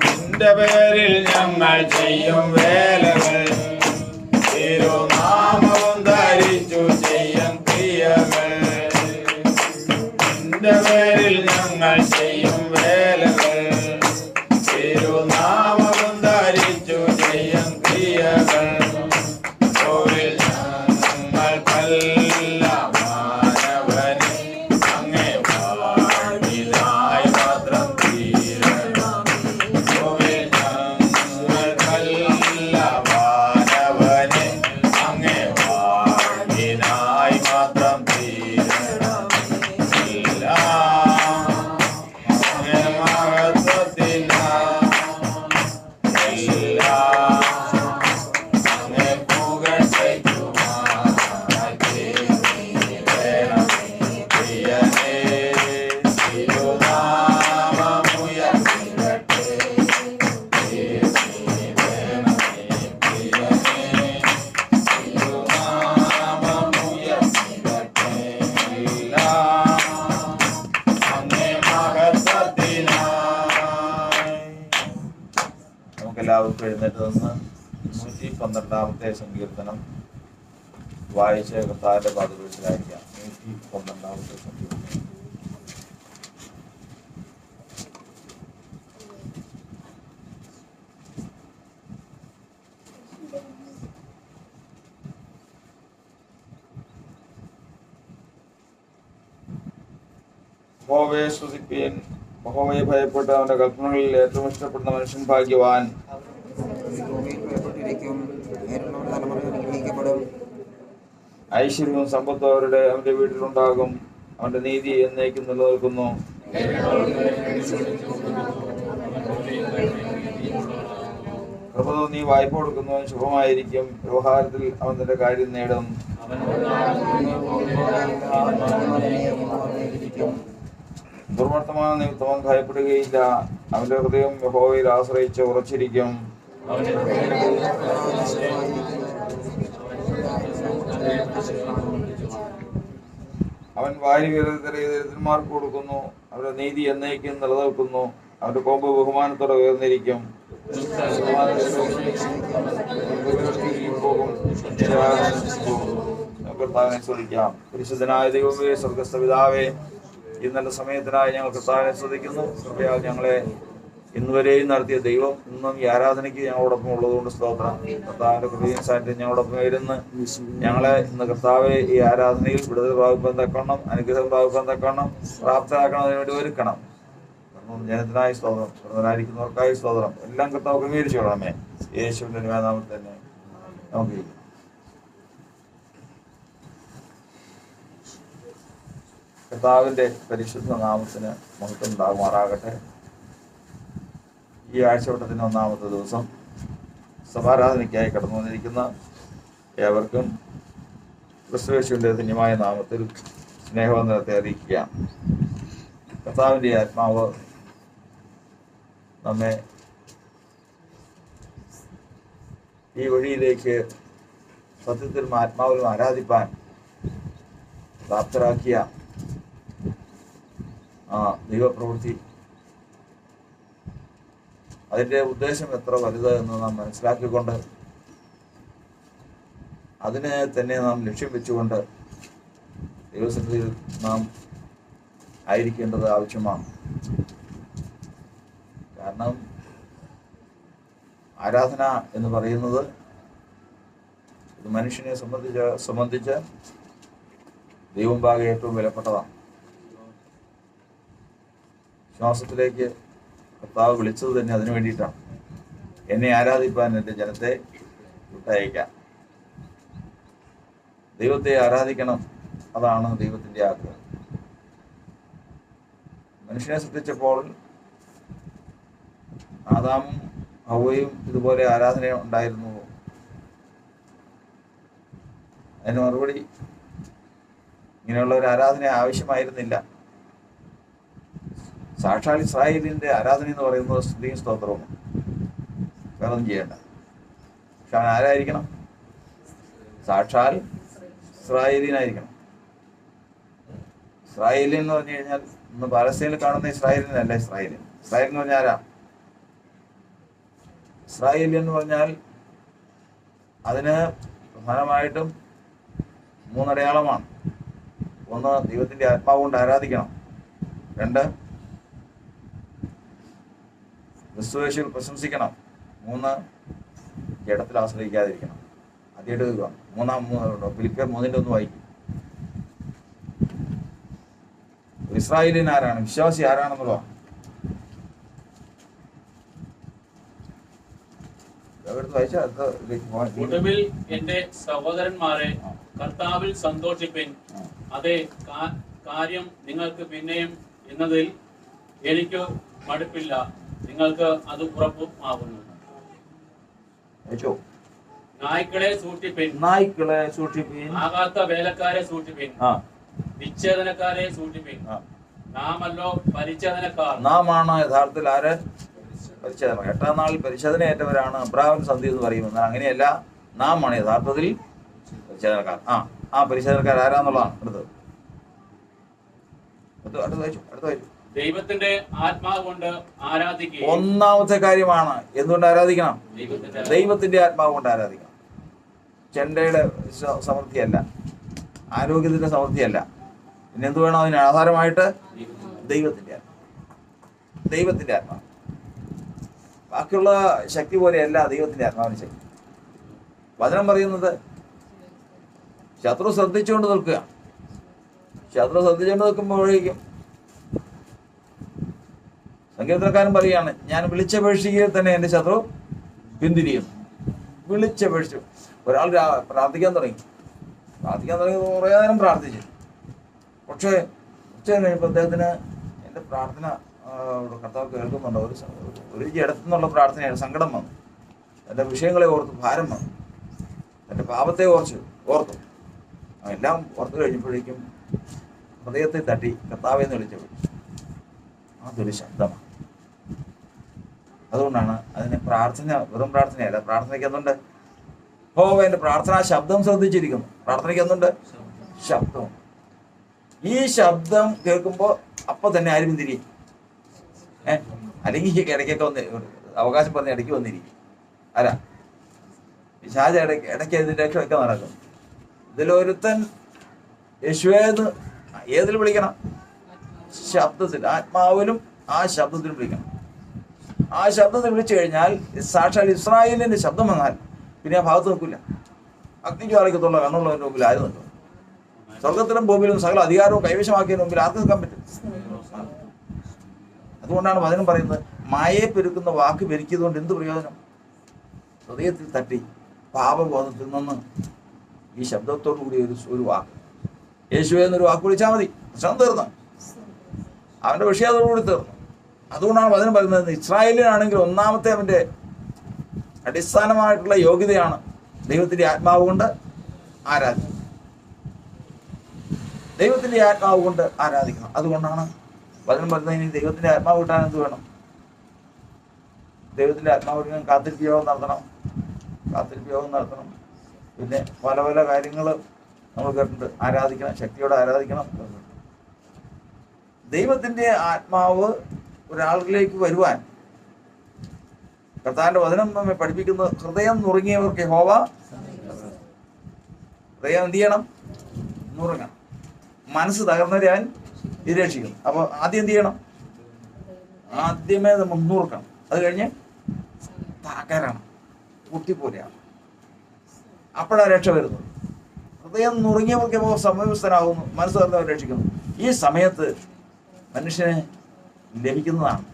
നിന്റെ പേരിൽ ഞങ്ങൾ ചെയ്യും വേലകൾ തിരുനാമവും ധരിച്ചു ചെയ്യും ക്രിയകൾ നിന്റെ പേരിൽ ഞങ്ങൾ ചെയ്യും വേലകൾ തിരുനാമവും ധരിച്ചു ചെയ്യും ക്രിയകൾ കോവിൽ ഞങ്ങൾക്കല്ല മാനവനെ അങ്ങേ വാഴ്വിനായി മാത്രം തീരണം കോവിൽ ഞങ്ങൾക്കല്ല മാനവനെ അങ്ങേ വാഴ്വിനായി മാത്രം തീരണം അങ്ങേ മഹത്വത്തിനായി അങ്ങേ പുകഴ്ചയ്ക്കുമായി പ്രിയനേ തിരുനാമമുയർത്തിടട്ടെ തിരുനാമമുയർത്തിടട്ടെ അങ്ങേ മഹത്വത്തിനായി. നമുക്കെല്ലാവർക്കും എഴുന്നേറ്റ് നിന്ന് 112-ാമത്തെ സങ്കീർത്തനം വായിച്ച കർത്താവിന്റെ പാദപീഠത്തിലായിരിക്കാം. 112-ാമത്തെ സങ്കീർത്തനം. യഹോവയെ സ്തുതിപ്പീൻ. യഹോവയെ ഭയപ്പെട്ട് അവന്റെ കൽപ്പനകളിൽ ഏറ്റവും ഇഷ്ടപ്പെടുന്ന മനുഷ്യൻ ഭാഗ്യവാൻ. ഐശ്വര്യവും സമ്പത്തും അവന്റെ വീട്ടിലുണ്ടാകും. അവന്റെ നീതി എന്നേക്കും നിലനിൽക്കുന്നു. കൃപ തോന്നി വായ്പ കൊടുക്കുന്നവൻ ശുഭമായിരിക്കും. വ്യവഹാരത്തിൽ അവൻ തന്റെ കാര്യം നേടും. ദുർവർത്തമാന നിമിത്തം അവൻ ഭയപ്പെടുകയില്ല. അവന്റെ ഹൃദയം യഹോവയിൽ ആശ്രയിച്ച് ഉറച്ചിരിക്കും. അവൻ വാരി ദരിദ്രന്മാർക്ക് കൊടുക്കുന്നു. അവന്റെ നീതി എന്നേക്കും നിലനിൽക്കുന്നു. അവന്റെ കോമ്പ് ബഹുമാനത്തോടെ ഉയർന്നിരിക്കും. കർത്താവിനെ സ്തുതിക്കാം. പരിശുദ്ധനായ ദൈവമേ, സ്വർഗ്ഗസ്ഥ പിതാവേ, ഈ നല്ല സമയത്തിനായി ഞങ്ങൾ കർത്താവിനെ സ്തുതിക്കുന്നു. കൃപയാൽ ഞങ്ങളെ ഇന്നുവരെയും നടത്തിയ ദൈവം ഇന്നും ഈ ആരാധനയ്ക്ക് ഞങ്ങളോടൊപ്പം ഉള്ളതുകൊണ്ട് സ്തോത്രം. കർത്താവിന്റെ കൃപയും സാന്നിധ്യം ഞങ്ങളോടൊപ്പം ഇരുന്ന് ഞങ്ങളെ ഇന്ന് കർത്താവെ ഈ ആരാധനയിൽ വിടുതൽ പ്രാപിപ്പാൻ തക്കണം, അനുഗ്രഹം പ്രാപിപ്പാൻ തക്കണം, പ്രാപ്തരാക്കണം, അതിനുവേണ്ടി ഒരുക്കണം. ജനത്തിനായി സ്തോത്രം, പ്രധാനായിരിക്കുന്നവർക്കായി സ്തോത്രം. എല്ലാം കർത്താവ് ക്രമീകരിച്ചു കൊള്ളണമേ. യേശുവിന്റെ നാമത്തിൽ തന്നെ നമുക്ക് കർത്താവിന്റെ പരിശുദ്ധ നാമത്തിന് മഹത്വം ഉണ്ടാകുമാറാകട്ടെ. ഈ ആഴ്ചവട്ടത്തിന് 1-ാമത്തെ ദിവസം സമാരാധനയ്ക്കായി കടന്നു വന്നിരിക്കുന്ന ഏവർക്കും ക്രിസ്തുയേശുവിന്റെ ധന്യമായ നാമത്തിൽ സ്നേഹവന്ദനത്തെ അറിയിക്കുകയാണ്. കർത്താവിന്റെ ആത്മാവ് നമ്മെ ഈ വഴിയിലേക്ക് സത്യത്തിലും ആത്മാവിലും ആരാധിപ്പാൻ പ്രാപ്തരാക്കിയ ദൈവപ്രവൃത്തി, അതിൻ്റെ ഉദ്ദേശം എത്ര വലുത് എന്ന് നാം മനസ്സിലാക്കിക്കൊണ്ട് അതിനെ തന്നെ നാം ലക്ഷ്യം വെച്ചുകൊണ്ട് ദൈവസന്നിധിയിൽ നാം ആയിരിക്കേണ്ടത് ആവശ്യമാണ്. കാരണം ആരാധന എന്ന് പറയുന്നത് ഒരു മനുഷ്യനെ സംബന്ധിച്ച് ദൈവമുമ്പാകെ ഏറ്റവും വിലപ്പെട്ടതാണ്. വിശ്വാസത്തിലേക്ക് കർത്താവ് വിളിച്ചത് തന്നെ അതിനു വേണ്ടിയിട്ടാണ്. എന്നെ ആരാധിപ്പാൻ എൻ്റെ ജനത്തെ വിട്ടയക്കാം. ദൈവത്തെ ആരാധിക്കണം, അതാണ് ദൈവത്തിൻ്റെ ആഗ്രഹം. മനുഷ്യനെ സൃഷ്ടിച്ചപ്പോൾ ആദാമും ഹവ്വയും ഇതുപോലെ ആരാധന ഉണ്ടായിരുന്നു. അതിന് മറുപടി ഇങ്ങനെയുള്ള ഒരു ആരാധന ആവശ്യമായിരുന്നില്ല. സാക്ഷാൽ ഇസ്രായേലിന്റെ ആരാധന എന്ന് പറയുന്നത് സ്തുതിയും സ്തോത്രവും, വേറൊന്നും ചെയ്യേണ്ട. പക്ഷെ അവൻ ആരായിരിക്കണം? സാക്ഷാൽ ഇസ്രായേലിനായിരിക്കണം. ഇസ്രായേലിൻ എന്ന് പറഞ്ഞു കഴിഞ്ഞാൽ ഇന്ന് പാലസ്തീനിൽ കാണുന്ന ഇസ്രായേലിനല്ല ഇസ്രായേലിൻ. ഇസ്രായേൽ എന്ന് പറഞ്ഞാൽ ആരാ? ഇസ്രായേൽ എന്ന് പറഞ്ഞാൽ അതിന് പ്രധാനമായിട്ടും 3 അടയാളമാണ്. 1, ദൈവത്തിന്റെ ആത്മാവ് കൊണ്ട് ആരാധിക്കണം. 2, ക്രിസ്തുയേശുവിൽ പ്രശംസിക്കണം. 3, ജഡത്തിൽ ആശ്രയിക്കാതിരിക്കണം. ആദ്യമായിട്ട് കേൾക്കുക. ഫിലിപ്പിയർ 3:1 വായിക്കും. ഇസ്രായേലിൻ ആരാണ്? വിശ്വാസി ആരാണെന്നുള്ളതാണ്. ഒടുവിൽ എന്റെ സഹോദരന്മാരെ, കർത്താവിൽ സന്തോഷിപ്പിൻ. അതേ കാര്യം നിങ്ങൾക്ക് പിന്നെയും എന്നതിൽ എനിക്ക് മടുപ്പില്ല. നിങ്ങൾക്ക് അത് ഉറപ്പും ആകുന്നു. നായ്ക്കളെ സൂക്ഷിപ്പിൻ, ആകാത്ത വേലക്കാരെ സൂക്ഷിപ്പിൻ, വിച്ഛേദനക്കാരെ സൂക്ഷിപ്പിൻ. നാമല്ലോ പരിച്ഛേദനക്കാർ. നാമാണ് യഥാർത്ഥത്തിൽ ആര്? പരിച്ഛേദന. 8-ാം നാളിൽ പരിച്ഛേദനയേറ്റവരാണ് അബ്രാഹാം സന്ധി എന്ന് പറയുന്നത്. അങ്ങനെയല്ല, നാമാണ് യഥാർത്ഥത്തിൽ പരിച്ഛേദനക്കാർ. ആ പരിച്ഛേദനക്കാർ ആരാന്നുള്ളതാണ് അടുത്ത് വായിച്ചു. ദൈവത്തിന്റെ ആത്മാവ് കൊണ്ട് ആരാധിക്കുക. ഒന്നാമത്തെ കാര്യമാണ് എന്തുകൊണ്ട് ആരാധിക്കണം? ദൈവത്തിന്റെ ആത്മാവ് കൊണ്ട് ആരാധിക്കണം. ചെണ്ടയുടെ സമൃദ്ധിയല്ല, ആരോഗ്യത്തിന്റെ സമൃദ്ധിയല്ല. പിന്നെ എന്ത് വേണം അതിന് ആധാരമായിട്ട്? ദൈവത്തിന്റെ ആത്മാവ്. ബാക്കിയുള്ള ശക്തി പോലെയല്ല ദൈവത്തിന്റെ ആത്മാവിന്റെ ശക്തി. വചനം പറയുന്നത് ശത്രു ശ്രദ്ധിച്ചുകൊണ്ട് നിൽക്കുക. ശത്രു ശ്രദ്ധിച്ചുകൊണ്ട് നിൽക്കുമ്പോഴേക്കും സങ്കീർത്തനക്കാരൻ പറയുകയാണ്, ഞാൻ വിളിച്ചപേക്ഷിക്കുകയിൽ തന്നെ എൻ്റെ ശത്രു പിന്തിരിയുന്നു. വിളിച്ചപേക്ഷിച്ചു. ഒരാൾ പ്രാർത്ഥിക്കാൻ തുടങ്ങി കുറേ നേരം പ്രാർത്ഥിച്ചു. പക്ഷേ ഉച്ച കഴിഞ്ഞപ്പോൾ അദ്ദേഹത്തിന് എൻ്റെ പ്രാർത്ഥന കർത്താവ് കേൾക്കുന്നുണ്ടോ? ഒരു ജഡത്തുനിന്നുള്ള പ്രാർത്ഥനയാണ്. സങ്കടം വന്നു, എൻ്റെ വിഷയങ്ങളെ ഓർത്ത് ഭാരം വന്നു, എൻ്റെ പാപത്തെ ഓർത്തു. എല്ലാം ഓർത്ത് കഴിഞ്ഞപ്പോഴേക്കും ഹൃദയത്തെ തട്ടി കർത്താവെന്ന് വിളിച്ചപേക്ഷിച്ചു. അതൊരു ശബ്ദമാണ്. അതുകൊണ്ടാണ് അതിന് പ്രാർത്ഥന വെറും പ്രാർത്ഥനയല്ല. പ്രാർത്ഥനയ്ക്ക് എന്തുണ്ട്? എൻ്റെ പ്രാർത്ഥനാ ശബ്ദം ശ്രദ്ധിച്ചിരിക്കുന്നു. പ്രാർത്ഥനയ്ക്ക് എന്തുണ്ട്? ശബ്ദം. ഈ ശബ്ദം കേൾക്കുമ്പോൾ അപ്പൊ തന്നെ ആരും തിരിയും. അല്ലെങ്കിൽ ഇടയ്ക്കൊക്കെ അവകാശം പറഞ്ഞ് ഇടയ്ക്ക് വന്നിരിക്കും. ആരാ? പിശാച് ഇടയ്ക്ക് ഇതിന്റെ രക്ഷയൊക്കെ നടക്കും. ഇതിലൊരുത്തൻ യേശുവേന്ന് ഏതിൽ വിളിക്കണം? ശബ്ദത്തിൽ, ആത്മാവിലും ആ ശബ്ദത്തിൽ വിളിക്കണം. ആ ശബ്ദത്തിൽ വിളിച്ചു കഴിഞ്ഞാൽ സാക്ഷാൽ ഇസ്രായേലിന്റെ ശബ്ദം വന്നാൽ പിന്നെ ആ ഭാഗത്ത് നിൽക്കില്ല. അഗ്നിജ്വാലയ്ക്കത്തുള്ള കണ്ണുള്ളവരുടെ മുമ്പിൽ ആര് നിൽക്കും? സ്വർഗത്തിലും ഭൂമിയിലും സകല അധികാരവും കൈവശമാക്കിയതിന് മുമ്പിൽ ആർക്ക് നിൽക്കാൻ പറ്റും? അതുകൊണ്ടാണ് വചനം പറയുന്നത്, മായയെ പെരുക്കുന്ന വാക്ക് പെരുക്കിയതുകൊണ്ട് എന്ത് പ്രയോജനം? ഹൃദയത്തിൽ തട്ടി പാപബോധത്തിൽ നിന്ന് ഈ ശബ്ദത്തോടു കൂടി ഒരു വാക്ക്, യേശുവേ എന്നൊരു വാക്ക് വിളിച്ചാൽ മതി, പ്രശ്നം തീർന്നു. അവന്റെ വിഷയം അതോടുകൂടി തീർന്നു. അതുകൊണ്ടാണ് വചനം പറയുന്നത്, ഇസ്രായേലിനാണെങ്കിൽ ഒന്നാമത്തെ അവന്റെ അടിസ്ഥാനമായിട്ടുള്ള യോഗ്യതയാണ് ദൈവത്തിന്റെ ആത്മാവ് കൊണ്ട് ആരാധിക്കണം. ദൈവത്തിന്റെ ആത്മാവ് കൊണ്ട് ആരാധിക്കണം. അതുകൊണ്ടാണ് വചനം പറയുന്നത്, ഇനി ദൈവത്തിന്റെ ആത്മാവ് കിട്ടാൻ എന്ത് വേണം? ദൈവത്തിന്റെ ആത്മാവിന് കാത്തിരിപ്പ് യോഗം നടത്തണം. പിന്നെ പല പല കാര്യങ്ങൾ നമ്മൾ കേട്ടിട്ടുണ്ട്. ആരാധിക്കണം, ശക്തിയോടെ ആരാധിക്കണം. ദൈവത്തിന്റെ ആത്മാവ് ഒരാളിലേക്ക് വരുവാൻ കർത്താവിന്റെ വചനം നമ്മെ പഠിപ്പിക്കുന്നത്, ഹൃദയം നുറുങ്ങിയവർക്ക് യഹോവ ഹൃദയം എന്ത് ചെയ്യണം? നുറുങ്ങണം. മനസ്സ് തകർന്നവരെ അവൻ നിരീക്ഷിക്കും. അപ്പൊ ആദ്യം എന്ത് ചെയ്യണം? ആദ്യമേ നമ്മൾ നുറുക്കണം. അത് കഴിഞ്ഞ് തകരണം, കുട്ടിപ്പോലെയാണ്. അപ്പോഴാണ് രക്ഷ വരുന്നത്. ഹൃദയം നുറുങ്ങിയവർക്ക് സമീപസ്ഥനാകുന്നു, മനസ്സ് തകർന്നവർ രക്ഷിക്കുന്നു. ഈ സമയത്ത് മനുഷ്യന് ലഭിക്കുന്നതാണ്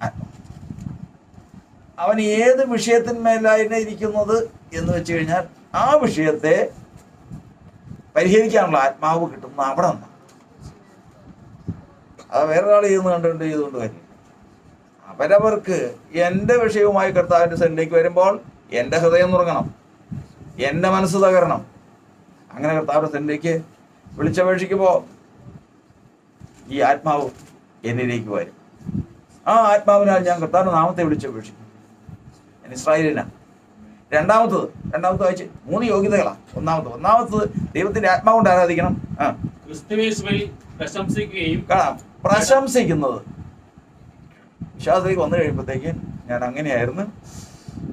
ആത്മാവ്. അവൻ ഏത് വിഷയത്തിന്മേലായിരുന്നു ഇരിക്കുന്നത് എന്ന് വെച്ച് കഴിഞ്ഞാൽ ആ വിഷയത്തെ പരിഹരിക്കാനുള്ള ആത്മാവ് കിട്ടുന്ന അവിടെ നിന്നാണ്. അത് വേറൊരാൾ ചെയ്തുകൊണ്ട് കാര്യം. അവരവർക്ക് എൻ്റെ വിഷയവുമായി കർത്താവിൻ്റെ സന്നിധിയിലേക്ക് വരുമ്പോൾ എൻ്റെ ഹൃദയം നുറുങ്ങണം, എൻ്റെ മനസ്സ് തകരണം. അങ്ങനെ കർത്താവിൻ്റെ സന്നിധിയിലേക്ക് വിളിച്ചപേക്ഷിക്കുമ്പോൾ ഈ ആത്മാവ് എന്നിലേക്ക് വരും. ആ ആത്മാവിനാൽ ഞാൻ കർത്താവിന്റെ നാമത്തെ വിളിച്ചപേക്ഷിക്കും. ഞാൻ ഇസ്രായേലിനാണ്. രണ്ടാമത്തത് വായിച്ച് 3 യോഗ്യതകളാണ്. ഒന്നാമത്തത് ദൈവത്തിന്റെ ആത്മാവ് കൊണ്ട് ആരാധിക്കണം. ക്രിസ്തുയേശുവിൽ പ്രശംസിക്കുകയും കാണാം. പ്രശംസിക്കുന്നത് വിശ്വാസത്തിലേക്ക് വന്നു കഴിയുമ്പോഴത്തേക്ക് ഞാൻ അങ്ങനെയായിരുന്നു,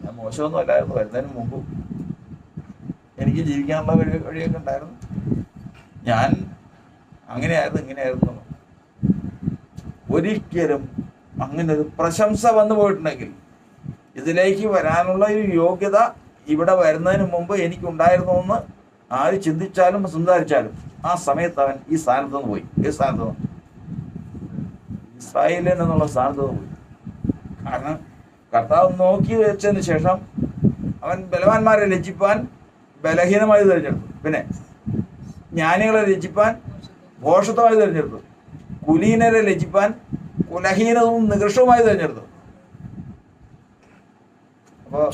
ഞാൻ മോശമൊന്നും അല്ലായിരുന്നു, വരുന്നതിന് മുമ്പ് എനിക്ക് ജീവിക്കാനുള്ള വഴിയൊക്കെ ഉണ്ടായിരുന്നു, ഞാൻ അങ്ങനെയായിരുന്നു ഇങ്ങനെയായിരുന്നു. ഒരിക്കലും അങ്ങനെ ഒരു പ്രശംസ വന്നു പോയിട്ടുണ്ടെങ്കിൽ ഇതിലേക്ക് വരാനുള്ള ഒരു യോഗ്യത ഇവിടെ വരുന്നതിന് മുമ്പ് എനിക്കുണ്ടായിരുന്നു എന്ന് ആര് ചിന്തിച്ചാലും സംസാരിച്ചാലും ആ സമയത്ത് അവൻ ഈ സ്ഥാനത്ത് നിന്ന് പോയി. ഈ സ്ഥാനത്ത് നിന്ന് ഇസ്രായേലിൻ എന്നുള്ള സ്ഥാനത്ത് നിന്ന് പോയി. കാരണം കർത്താവ് നോക്കി വെച്ചതിന് ശേഷം അവൻ ബലവാന്മാരെ ലജ്ജിപ്പാൻ ബലഹീനമായി തിരഞ്ഞെടുത്തു, പിന്നെ ജ്ഞാനികളെ ലജ്ജിപ്പാൻ ഭോഷത്വമായി തിരഞ്ഞെടുത്തു, കുലീനരെ ലജ്ജിപ്പാൻ കുലഹീനവും നികൃഷ്ടവുമായി തിരഞ്ഞെടുത്തു. അപ്പോൾ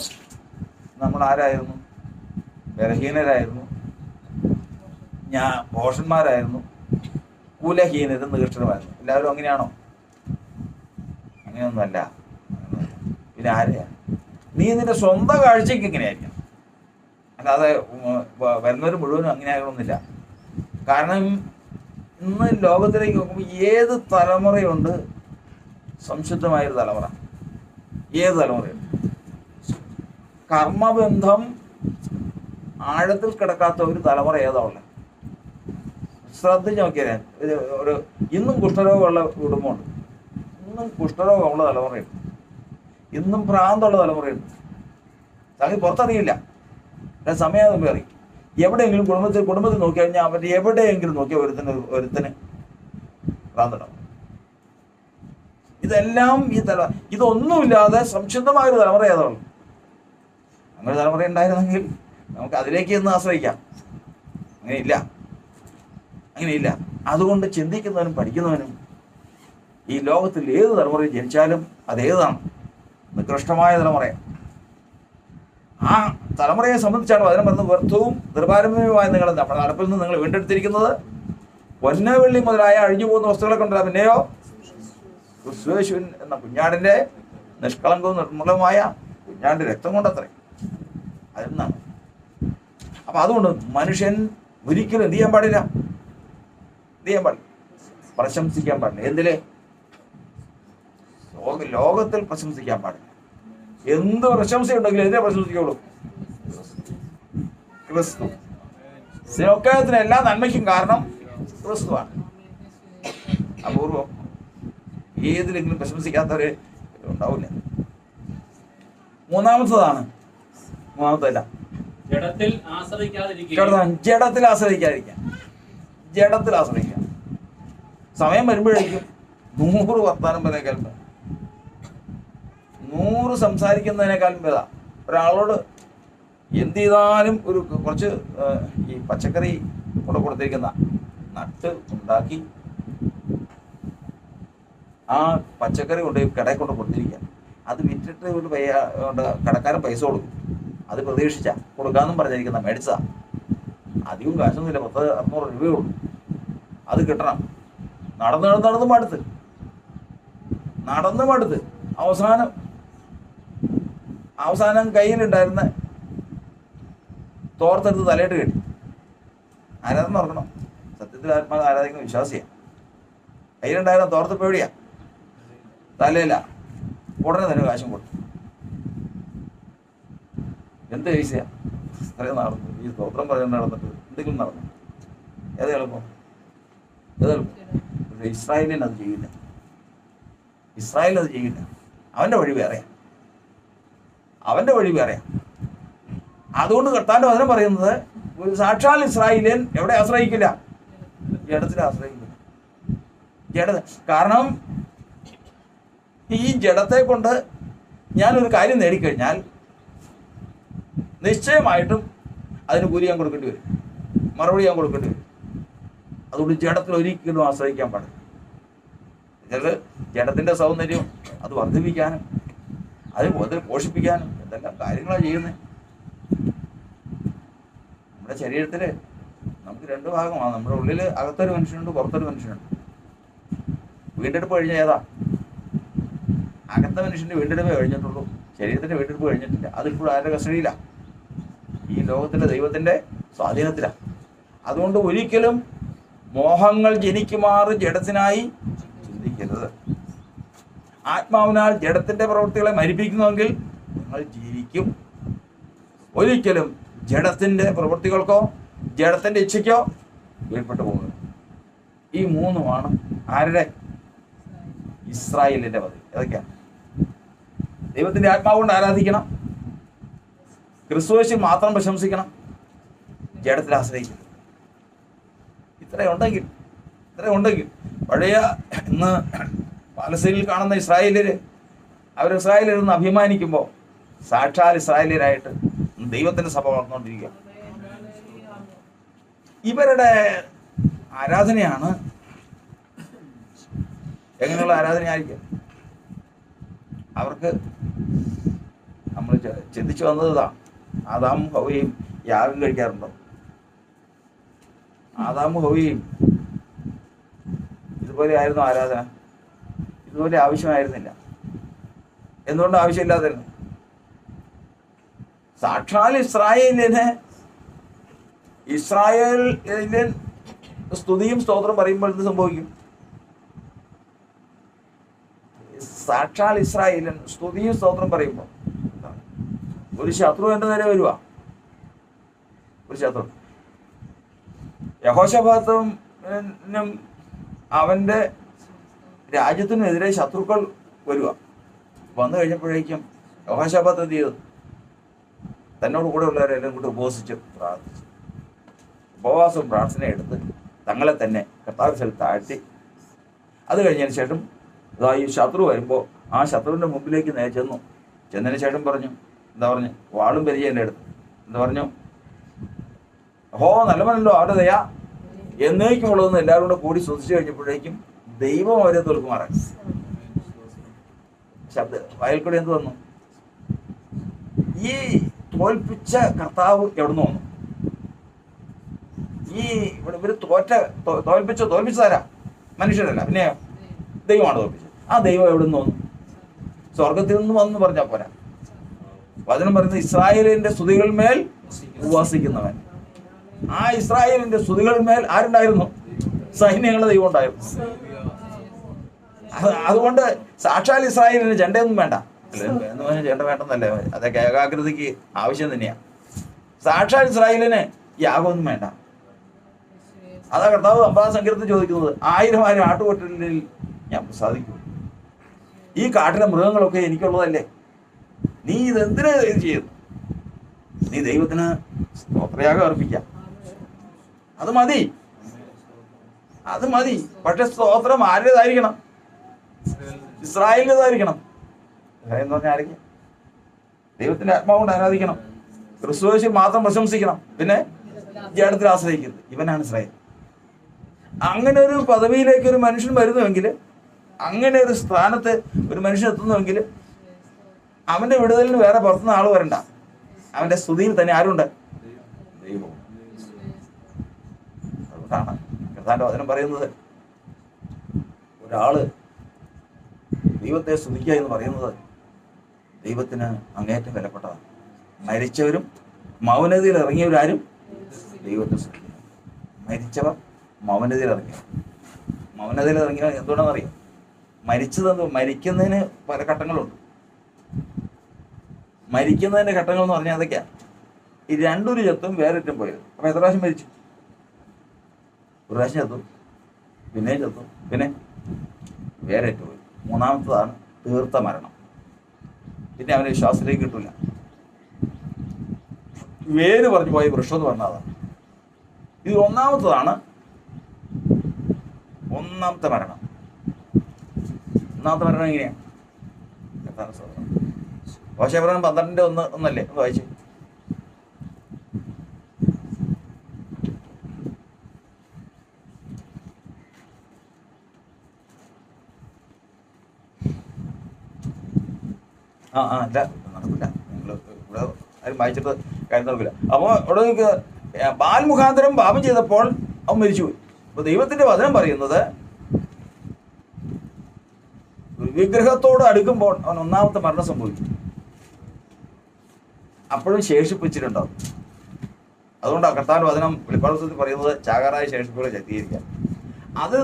നമ്മൾ ആരായിരുന്നു? ബലഹീനരായിരുന്നു, ഭോഷന്മാരായിരുന്നു, കുലഹീനരും നികൃഷ്ടരുമായിരുന്നു. എല്ലാവരും അങ്ങനെയാണോ? അങ്ങനെയൊന്നുമല്ല. പിന്നെ ആരെയാ? നീ നിന്റെ സ്വന്തം കാഴ്ചയ്ക്ക് ഇങ്ങനെയായിരിക്കണം, അല്ലാതെ വരുന്നവർ മുഴുവനും അങ്ങനെ ആകണമെന്നില്ല. കാരണം ഇന്ന് ലോകത്തിലേക്ക് നോക്കുമ്പോൾ ഏത് തലമുറയുണ്ട് സംശുദ്ധമായൊരു തലമുറ? ഏത് തലമുറയുണ്ട്? കർമ്മബന്ധം ആഴത്തിൽ കിടക്കാത്ത ഒരു തലമുറ ഏതാ ഉള്ളത്? ശ്രദ്ധിച്ച് നോക്കിയാൽ ഒരു ഇന്നും കുഷ്ഠരോഗമുള്ള കുടുംബമുണ്ട്, ഇന്നും കുഷ്ഠരോഗമുള്ള തലമുറയുണ്ട്, ഇന്നും ഭ്രാന്തുള്ള തലമുറയുണ്ട്. സംഗതി പുറത്തറിയില്ല, സമയം മുമ്പേ അറിയും. എവിടെയെങ്കിലും കുടുംബത്തിൽ നോക്കി കഴിഞ്ഞാൽ അവരുടെ എവിടെയെങ്കിലും നോക്കിയാൽ ഒരുത്തിന് ഭ്രാന്തുണ്ടാവും. ഇതെല്ലാം ഇതൊന്നുമില്ലാതെ സംശുദ്ധമായൊരു തലമുറ ഏതാണ്? അങ്ങനെ തലമുറ ഉണ്ടായിരുന്നെങ്കിൽ നമുക്ക് അതിലേക്ക് ഒന്ന് ആശ്രയിക്കാം. അങ്ങനെയില്ല. അതുകൊണ്ട് ചിന്തിക്കുന്നവനും പഠിക്കുന്നവനും ഈ ലോകത്തിൽ ഏത് തലമുറയിൽ ജനിച്ചാലും അതേതാണ്? നികൃഷ്ടമായ തലമുറയാണ്. ആ തലമുറയെ സംബന്ധിച്ചാണ് വചനം പറയുന്നത്, വ്യർത്ഥവും നിർഭാരമ്യവുമായ നിങ്ങളുടെ നടപ്പിൽ നിന്ന് നിങ്ങൾ വീണ്ടെടുത്തിരിക്കുന്നത് പൊന്ന് വെള്ളി മുതലായ അഴിഞ്ഞു പോകുന്ന വസ്തുക്കളെ കൊണ്ടല്ല, പിന്നെയോ ക്രിസ്തുയേശുവിൻ എന്ന കുഞ്ഞാടിന്റെ നിഷ്കളങ്കവും നിർമ്മലമായ കുഞ്ഞാടിന്റെ രക്തം കൊണ്ടത്രേ. അതെന്നാണ്. അപ്പൊ അതുകൊണ്ട് മനുഷ്യൻ ഒരിക്കലും എന്ത് ചെയ്യാൻ പാടില്ല? പ്രശംസിക്കാൻ പാടില്ല. എന്തില്? ലോകത്തിൽ പ്രശംസിക്കാൻ പാടില്ല. എന്ത് പ്രശംസയുണ്ടെങ്കിലും എന്തിനെ പ്രശംസിക്കുള്ളൂ? ക്രിസ്തു. ലോകത്തിന് എല്ലാ നന്മയ്ക്കും കാരണം ക്രിസ്തുവാണ്. അപൂർവം ഏതിലെങ്കിലും പ്രശംസിക്കാത്തവര് ഉണ്ടാവില്ല. മൂന്നാമത്തല്ല, ജഡത്തിൽ ആശ്രയിക്കാം. സമയം വരുമ്പോഴേക്കും 100 വർത്താനം പറയുന്നതിനേക്കാളും 100 സംസാരിക്കുന്നതിനേക്കാളും ഭേദ ഒരാളോട് എന്ത് ചെയ്താലും കുറച്ച് ഈ പച്ചക്കറി കൊടുത്തിരിക്കുന്ന നട്ട് ഉണ്ടാക്കി ആ പച്ചക്കറി കടയിൽ കൊണ്ട് കൊടുത്തിരിക്കുക. അത് വിറ്റിട്ട് കടക്കാരൻ പൈസ കൊടുക്കും. അത് പ്രതീക്ഷിച്ച കൊടുക്കാമെന്നും പറഞ്ഞിരിക്കുന്ന മേടിച്ചതാ. അധികം കാശൊന്നുമില്ല, 1000-600 രൂപയുള്ളൂ. അത് കിട്ടണം. നടന്ന് മടുത്ത് അവസാനം കയ്യിലുണ്ടായിരുന്ന തോർത്തെടുത്ത് തലയിട്ട് കെട്ടി. ആരാധന ഓർക്കണം, സത്യത്തിൽ ആരാധിക്കുന്ന വിശ്വാസിയാണ്. കയ്യിലുണ്ടായിരുന്ന തോർത്തപ്പോൾ എവിടെയാ? തലയില്ല. ഉടനെ തന്നെ കാശും കൊടുത്തു. എന്ത് പൈസയാ അത്രയും നടന്നു? ഈ സ്തോത്രം പറഞ്ഞ് നടന്നിട്ട് എന്തെങ്കിലും നടന്നു? ഏത് എളുപ്പം? ഇസ്രായേലിന് അത് ചെയ്യില്ല. അവന്റെ വഴി വേറെയാ. അതുകൊണ്ട് കർത്താവിന്റെ വചനം പറയുന്നത് ഒരു സാക്ഷാൽ ഇസ്രായേലിയൻ എവിടെ ആശ്രയിക്കില്ല? ജഡത്തിൽ ആശ്രയിക്കില്ല. കാരണം ഈ ജഡത്തെ കൊണ്ട് ഞാനൊരു കാര്യം നേടിക്കഴിഞ്ഞാൽ നിശ്ചയമായിട്ടും അതിന് കൂലി ഞാൻ കൊടുക്കേണ്ടി വരും, മറുപടി ഞാൻ കൊടുക്കേണ്ടി വരും. അതുകൊണ്ട് ജഡത്തിൽ ഒരിക്കലും ആശ്രയിക്കാൻ പാടില്ല. ജഡത്തിന്റെ സൗന്ദര്യം അത് വർദ്ധിപ്പിക്കാനും അതിൽ പോഷിപ്പിക്കാനും എന്തെല്ലാം കാര്യങ്ങളാണ് ചെയ്യുന്നത്. നമ്മുടെ ശരീരത്തില് നമുക്ക് 2 ഭാഗമാണ്. നമ്മുടെ ഉള്ളിൽ അകത്തൊരു മനുഷ്യനുണ്ട്, പുറത്തൊരു മനുഷ്യനുണ്ട്. വീണ്ടെടുപ്പ് കഴിഞ്ഞ ഏതാ? അകത്തെ മനുഷ്യന്റെ വീണ്ടെടുപ്പ് കഴിഞ്ഞിട്ടുള്ളൂ, ശരീരത്തിന്റെ വീണ്ടെടുപ്പ് കഴിഞ്ഞിട്ടില്ല. അതിപ്പോൾ ആരുടെ കസ്റ്റഡിയില്ല? ഈ ലോകത്തിന്റെ ദൈവത്തിന്റെ സ്വാധീനത്തിലാണ്. അതുകൊണ്ട് ഒരിക്കലും മോഹങ്ങൾ ജനിക്കുമാറ് ജഡത്തിനായി ചിന്തിക്കരുത്. ആത്മാവിനാൽ ജഡത്തിന്റെ പ്രവൃത്തികളെ മരിപ്പിക്കുന്നുവെങ്കിൽ നിങ്ങൾ ജീവിക്കും. ഒരിക്കലും ജഡത്തിന്റെ പ്രവൃത്തികൾക്കോ ജഡത്തിന്റെ ഇച്ഛയ്ക്കോ കീഴ്പ്പെട്ടു പോകുന്നത്. ഈ മൂന്നുമാണ് ആരുടെ? ഇസ്രായേലിന്റെ പദവി. ഏതൊക്കെയാണ്? ദൈവത്തിന്റെ ആത്മാവ് കൊണ്ട് ആരാധിക്കണം, ക്രിസ്തുവേശിൽ മാത്രം പ്രശംസിക്കണം, ജഡത്തിൽ ആശ്രയിക്കണം. ഇത്രയുണ്ടെങ്കിൽ പഴയ ഇന്ന് പാലസ്തീനിൽ കാണുന്ന ഇസ്രായേലിയര് ഇസ്രായേലിരുന്ന് അഭിമാനിക്കുമ്പോൾ സാക്ഷാൽ ഇസ്രായേലിയരായിട്ട് ദൈവത്തിന്റെ സഭ വളർന്നുകൊണ്ടിരിക്കുക. ഇവരുടെ ആരാധനയാണ് എങ്ങനെയുള്ള ആരാധനയായിരിക്കും? അവർക്ക് നമ്മൾ ചിന്തിച്ചു വന്നത് ഇതാണ്. ആദാമും ഹവ്വയും യാഗം കഴിക്കാറുണ്ടോ? ആദാമും ഹവ്വയും ഇതുപോലെ ആയിരുന്നു ആരാധന? ഇതുപോലെ ആവശ്യമായിരുന്നില്ല. എന്തുകൊണ്ട് ആവശ്യമില്ലാതിരുന്നു? സാക്ഷാൽ ഇസ്രായേലിയൻ സ്തുതിയും സ്തോത്രം പറയുമ്പോൾ എന്ത് സംഭവിക്കും? സാക്ഷാൽ ഇസ്രായേലിയൻ സ്തുതിയും സ്തോത്രം പറയുമ്പോൾ ഒരു ശത്രു എൻ്റെ നേരെ വരുക. ഒരു ശത്രു യഹോശാഫാത്തും അവൻ്റെ രാജ്യത്തിനെതിരെ ശത്രുക്കൾ വരിക. വന്നു കഴിഞ്ഞപ്പോഴേക്കും യഹോശാഫാത്ത് എന്ത് ചെയ്തു? തന്നോട് കൂടെ ഉള്ളവരെല്ലാം കൂടി ഉപവസിച്ച് പ്രാർത്ഥിച്ചു. ഉപവാസവും പ്രാർത്ഥനയും എടുത്ത് തങ്ങളെ തന്നെ കർത്താവിൽ താഴ്ത്തി. അത് കഴിഞ്ഞതിന് ശേഷം ഈ ശത്രു വരുമ്പോൾ ആ ശത്രുവിൻ്റെ മുമ്പിലേക്ക് ചെന്നതിന് ശേഷം പറഞ്ഞു, എന്താ പറഞ്ഞു? വാളും പരിചയം എൻ്റെ അടുത്ത് എന്താ പറഞ്ഞു? നല്ലവനല്ലോ അവരുടെ ദയ എന്നേക്കുമുള്ളതെന്ന് എല്ലാവരും കൂടെ കൂടി ശ്രദ്ധിച്ചു കഴിഞ്ഞപ്പോഴേക്കും ദൈവം അവരെ തോൽക്കുമാറായി. വയൽക്കൂടി എന്ത് വന്നു? ഈ തോൽപ്പിച്ച കർത്താവ് എവിടുന്ന് വന്നു? ഇവര് തോൽപ്പിച്ചതാരാ? മനുഷ്യരല്ല, പിന്നെ ദൈവമാണ് തോൽപ്പിച്ചത്. ആ ദൈവം എവിടുന്ന് വന്നു? സ്വർഗത്തിൽ നിന്ന് വന്നു പറഞ്ഞാൽ പോരാ. വചനം പറയുന്നത് ഇസ്രായേലിന്റെ സ്തുതികളിന്മേൽ ഉപവസിക്കുന്നവൻ. ആ ഇസ്രായേലിന്റെ സ്തുതികളിന്മേൽ ആരുണ്ടായിരുന്നു? സൈന്യങ്ങളുടെ ദൈവം ഉണ്ടായിരുന്നു. അതുകൊണ്ട് സാക്ഷാൽ ഇസ്രായേലിന് ജണ്ടയൊന്നും വേണ്ട. എന്ന് പറഞ്ഞാൽ ജണ്ട വേണ്ടെന്നല്ലേ, അതൊക്കെ ഏകാഗ്രതയ്ക്ക് ആവശ്യം തന്നെയാണ്. സാക്ഷാൽ ഇസ്രായേലിന് യാഗമൊന്നും വേണ്ട. അതാ കർത്താവ് 50 സങ്കീർത്തനത്തിൽ ചോദിക്കുന്നത്, 1000 ആട്ടുകൊറ്റലിൽ ഞാൻ പ്രസാദിക്കും. ഈ കാട്ടിലെ മൃഗങ്ങളൊക്കെ എനിക്കുള്ളതല്ലേ? നീ ഇതെന്തിനാ ഇത് ചെയ്യുന്നു? നീ ദൈവത്തിന് സ്തോത്രയാഗം അർപ്പിക്കാം. അത് മതി. പക്ഷെ സ്തോത്രം ആരുടേതായിരിക്കണം? ഇസ്രായേലിൻ്റെതായിരിക്കണം. എന്ന് പറഞ്ഞാൽ ആരൊക്കെ? ദൈവത്തിന്റെ ആത്മാവ് കൊണ്ട് ആരാധിക്കണം, ക്രിസ്തുവേശിൽ മാത്രം പ്രശംസിക്കണം, പിന്നെ ജഡത്തിൽ ആശ്രയിക്കരുത്. ഇവനാണ് ഇസ്രായേൽ. അങ്ങനെ ഒരു പദവിയിലേക്ക് ഒരു മനുഷ്യൻ വരുന്നുവെങ്കിൽ, അങ്ങനെ ഒരു സ്ഥാനത്ത് ഒരു മനുഷ്യൻ എത്തുന്നുവെങ്കിൽ അവന്റെ വിടുതലിന് വേറെ പുറത്തുനിന്ന് ആൾ വരണ്ട. അവന്റെ സ്തുതിയിൽ തന്നെ ആരുണ്ട്? ദൈവം. അതുകൊണ്ടാണ് കർത്താവിന്റെ വചനം പറയുന്നത്, ഒരാള് ദൈവത്തെ സ്തുതിക്കുക എന്ന് പറയുന്നത് ദൈവത്തിന് അങ്ങേറ്റം വിലപ്പെട്ടതാണ്. മരിച്ചവരും മൗനതയിൽ ഇറങ്ങിയവരാരും ദൈവത്തെ സ്തുതിക്കുക. മരിച്ചവർ മൗനതയിൽ ഇറങ്ങിയവർ എന്തുകൊണ്ടാണെന്നറിയാം? മരിക്കുന്നതിന് പല ഘട്ടങ്ങളുണ്ട്. മരിക്കുന്നതിന്റെ ഘട്ടങ്ങൾ എന്ന് പറഞ്ഞാൽ അതൊക്കെയാ. ഈ രണ്ടൊരു ചത്തും വേറൊറ്റും പോയത്. അപ്പൊ എത്ര പ്രാവശ്യം മരിച്ചു? ഒരു പ്രാവശ്യം ചത്തു, പിന്നെയും ചത്തു, പിന്നെ വേറെറ്റു പോയി. മൂന്നാമത്തതാണ് തീർത്ത മരണം. പിന്നെ അവന് വിശ്വാസത്തിലേക്ക് കിട്ടൂല. വേര് പറഞ്ഞു പോയ വൃക്ഷം എന്ന് പറഞ്ഞതാണ്. ഇത് ഒന്നാമത്തതാണ്, ഒന്നാമത്തെ മരണം. ഒന്നാമത്തെ മരണം എങ്ങനെയാണ്? ഹോശേഅ 12:1 ഒന്ന് വായിച്ചു. ഇല്ല, നടക്കില്ല. നിങ്ങൾ ഇവിടെ ആരും വായിച്ചിട്ട് കാര്യം നടക്കില്ല. അപ്പോൾ ഇവിടെ ബാൽ മുഖാന്തരം പാപം ചെയ്തപ്പോൾ അവൻ മരിച്ചുപോയി. അപ്പൊ ദൈവത്തിന്റെ വചനം പറയുന്നത്, വിഗ്രഹത്തോട് അടുക്കുമ്പോൾ അവൻ ഒന്നാമത്തെ മരണം സംഭവിക്കും. അപ്പോഴും ശേഷിപ്പിച്ചിട്ടുണ്ടാവും. അതുകൊണ്ടാണ് കർത്താവിന്റെ വചനം വെളിപ്പാട് പുസ്തകത്തിൽ പറയുന്നത്, ചാകാറായ ശേഷിപ്പുകളെ ശക്തീകരിക്കാം. അത്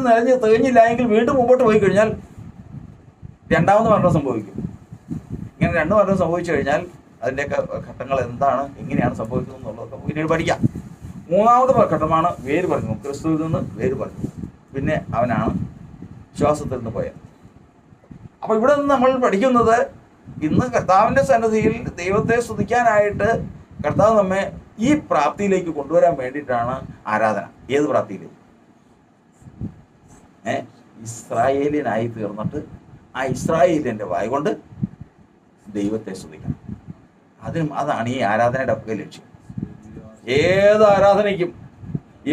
തികഞ്ഞില്ല എങ്കിൽ വീണ്ടും മുമ്പോട്ട് പോയി കഴിഞ്ഞാൽ രണ്ടാമത് മരണം സംഭവിക്കും. ഇങ്ങനെ രണ്ട് മരണം സംഭവിച്ചു കഴിഞ്ഞാൽ അതിൻ്റെയൊക്കെ ഘട്ടങ്ങൾ എന്താണ്, എങ്ങനെയാണ് സംഭവിക്കുന്നത് എന്നുള്ളതൊക്കെ പിന്നീട് പഠിക്കാം. മൂന്നാമത്തെ ഘട്ടമാണ് വേര് പറഞ്ഞു. ക്രിസ്തുവിൽ നിന്ന് വേര് പറഞ്ഞു. പിന്നെ അവനാണ് വിശ്വാസത്തിൽ നിന്ന് പോയത്. അപ്പോൾ ഇവിടെ നിന്ന് നമ്മൾ പഠിക്കുന്നത്, ഇന്ന് കർത്താവിൻ്റെ സന്നിധിയിൽ ദൈവത്തെ സ്തുതിക്കാനായിട്ട് കർത്താവ് നമ്മെ ഈ പ്രാപ്തിയിലേക്ക് കൊണ്ടുവരാൻ വേണ്ടിയിട്ടാണ് ആരാധന. ഏത് പ്രാപ്തിയിലേക്ക്? ഇസ്രായേലിനായി തീർന്നിട്ട് ആ ഇസ്രായേലിൻ്റെ വായ കൊണ്ട് ദൈവത്തെ സ്തുതിക്കണം. അതാണ് ഈ ആരാധനയുടെ ഒക്കെ ലക്ഷ്യം. ഏത് ആരാധനയ്ക്കും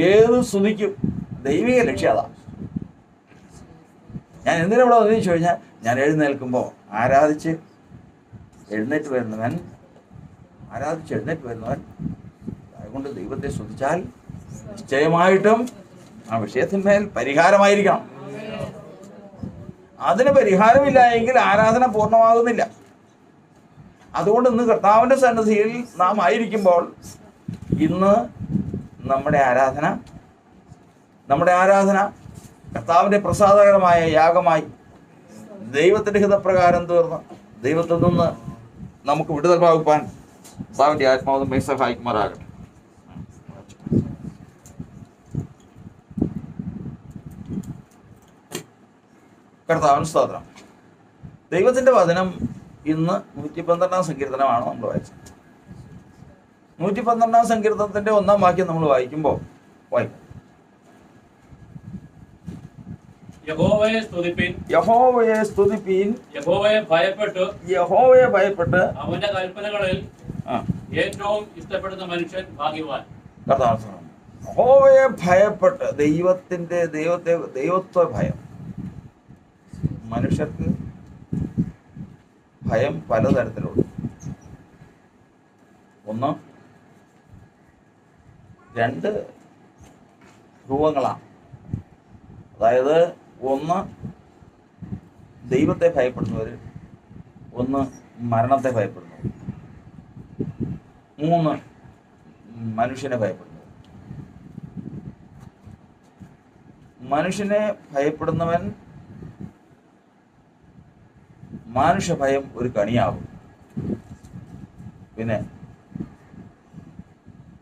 ഏത് സ്തുതിക്കും ദൈവിക ലക്ഷ്യം അതാണ്. ഞാൻ എന്തിനാ ഇവിടെ വന്നു ചോദിച്ചു കഴിഞ്ഞാൽ, ഞാൻ എഴുന്നേൽക്കുമ്പോൾ ആരാധിച്ച് എഴുന്നേറ്റ് വരുന്നവൻ അതുകൊണ്ട് ദൈവത്തെ സ്തുതിച്ചാൽ നിശ്ചയമായിട്ടും ആ വിഷയത്തിന്മേൽ പരിഹാരമായിരിക്കണം. അതിന് പരിഹാരമില്ല എങ്കിൽ ആരാധന പൂർണ്ണമാകുന്നില്ല. അതുകൊണ്ട് ഇന്ന് കർത്താവിൻ്റെ സന്നിധിയിൽ നാം ആയിരിക്കുമ്പോൾ ഇന്ന് നമ്മുടെ ആരാധന കർത്താവിൻ്റെ പ്രസാദകരമായ യാഗമായി ദൈവത്തിൻ്റെ ഹിതപ്രകാരം തീർന്ന് ദൈവത്തിൽ നിന്ന് നമുക്ക് വിടുതൽ പ്രാപിപ്പാൻ കർത്താവിൻ്റെ ആത്മാവ് നമ്മെ സഹായിക്കുമാറാകട്ടെ. കർത്താവിന് സ്തോത്രം. ദൈവത്തിൻ്റെ വചനം ഇന്ന് 112 സങ്കീർത്തനമാണ് നമ്മൾ വായിച്ചത്. 112 സങ്കീർത്തനത്തിൻ്റെ 1-ാം വാക്യം നമ്മൾ വായിക്കുമ്പോൾ യഹോവയെ സ്തുതിപ്പിൻ, യഹോവയെ ഭയപ്പെട്ട് അവന്റെ കൽപ്പനകളിൽ ഏറ്റവും ഇഷ്ടപ്പെടുന്ന മനുഷ്യൻ ഭാഗ്യവാൻ. യഹോവയെ ഭയപ്പെട്ട് ദൈവത്വ ഭയം. മനുഷ്യർക്ക് ഭയം പലതരത്തിലുണ്ട്. ഒന്ന്, രണ്ട് ധ്രുവങ്ങളാണ്. അതായത് ഒന്ന് ദൈവത്തെ ഭയപ്പെടുന്നവർ, ഒന്ന് മരണത്തെ ഭയപ്പെടുന്നവർ, മൂന്ന് മനുഷ്യനെ ഭയപ്പെടുന്നവർ. മനുഷ്യനെ ഭയപ്പെടുന്നവൻ മാനുഷ ഭയം ഒരു കണിയാകും. പിന്നെ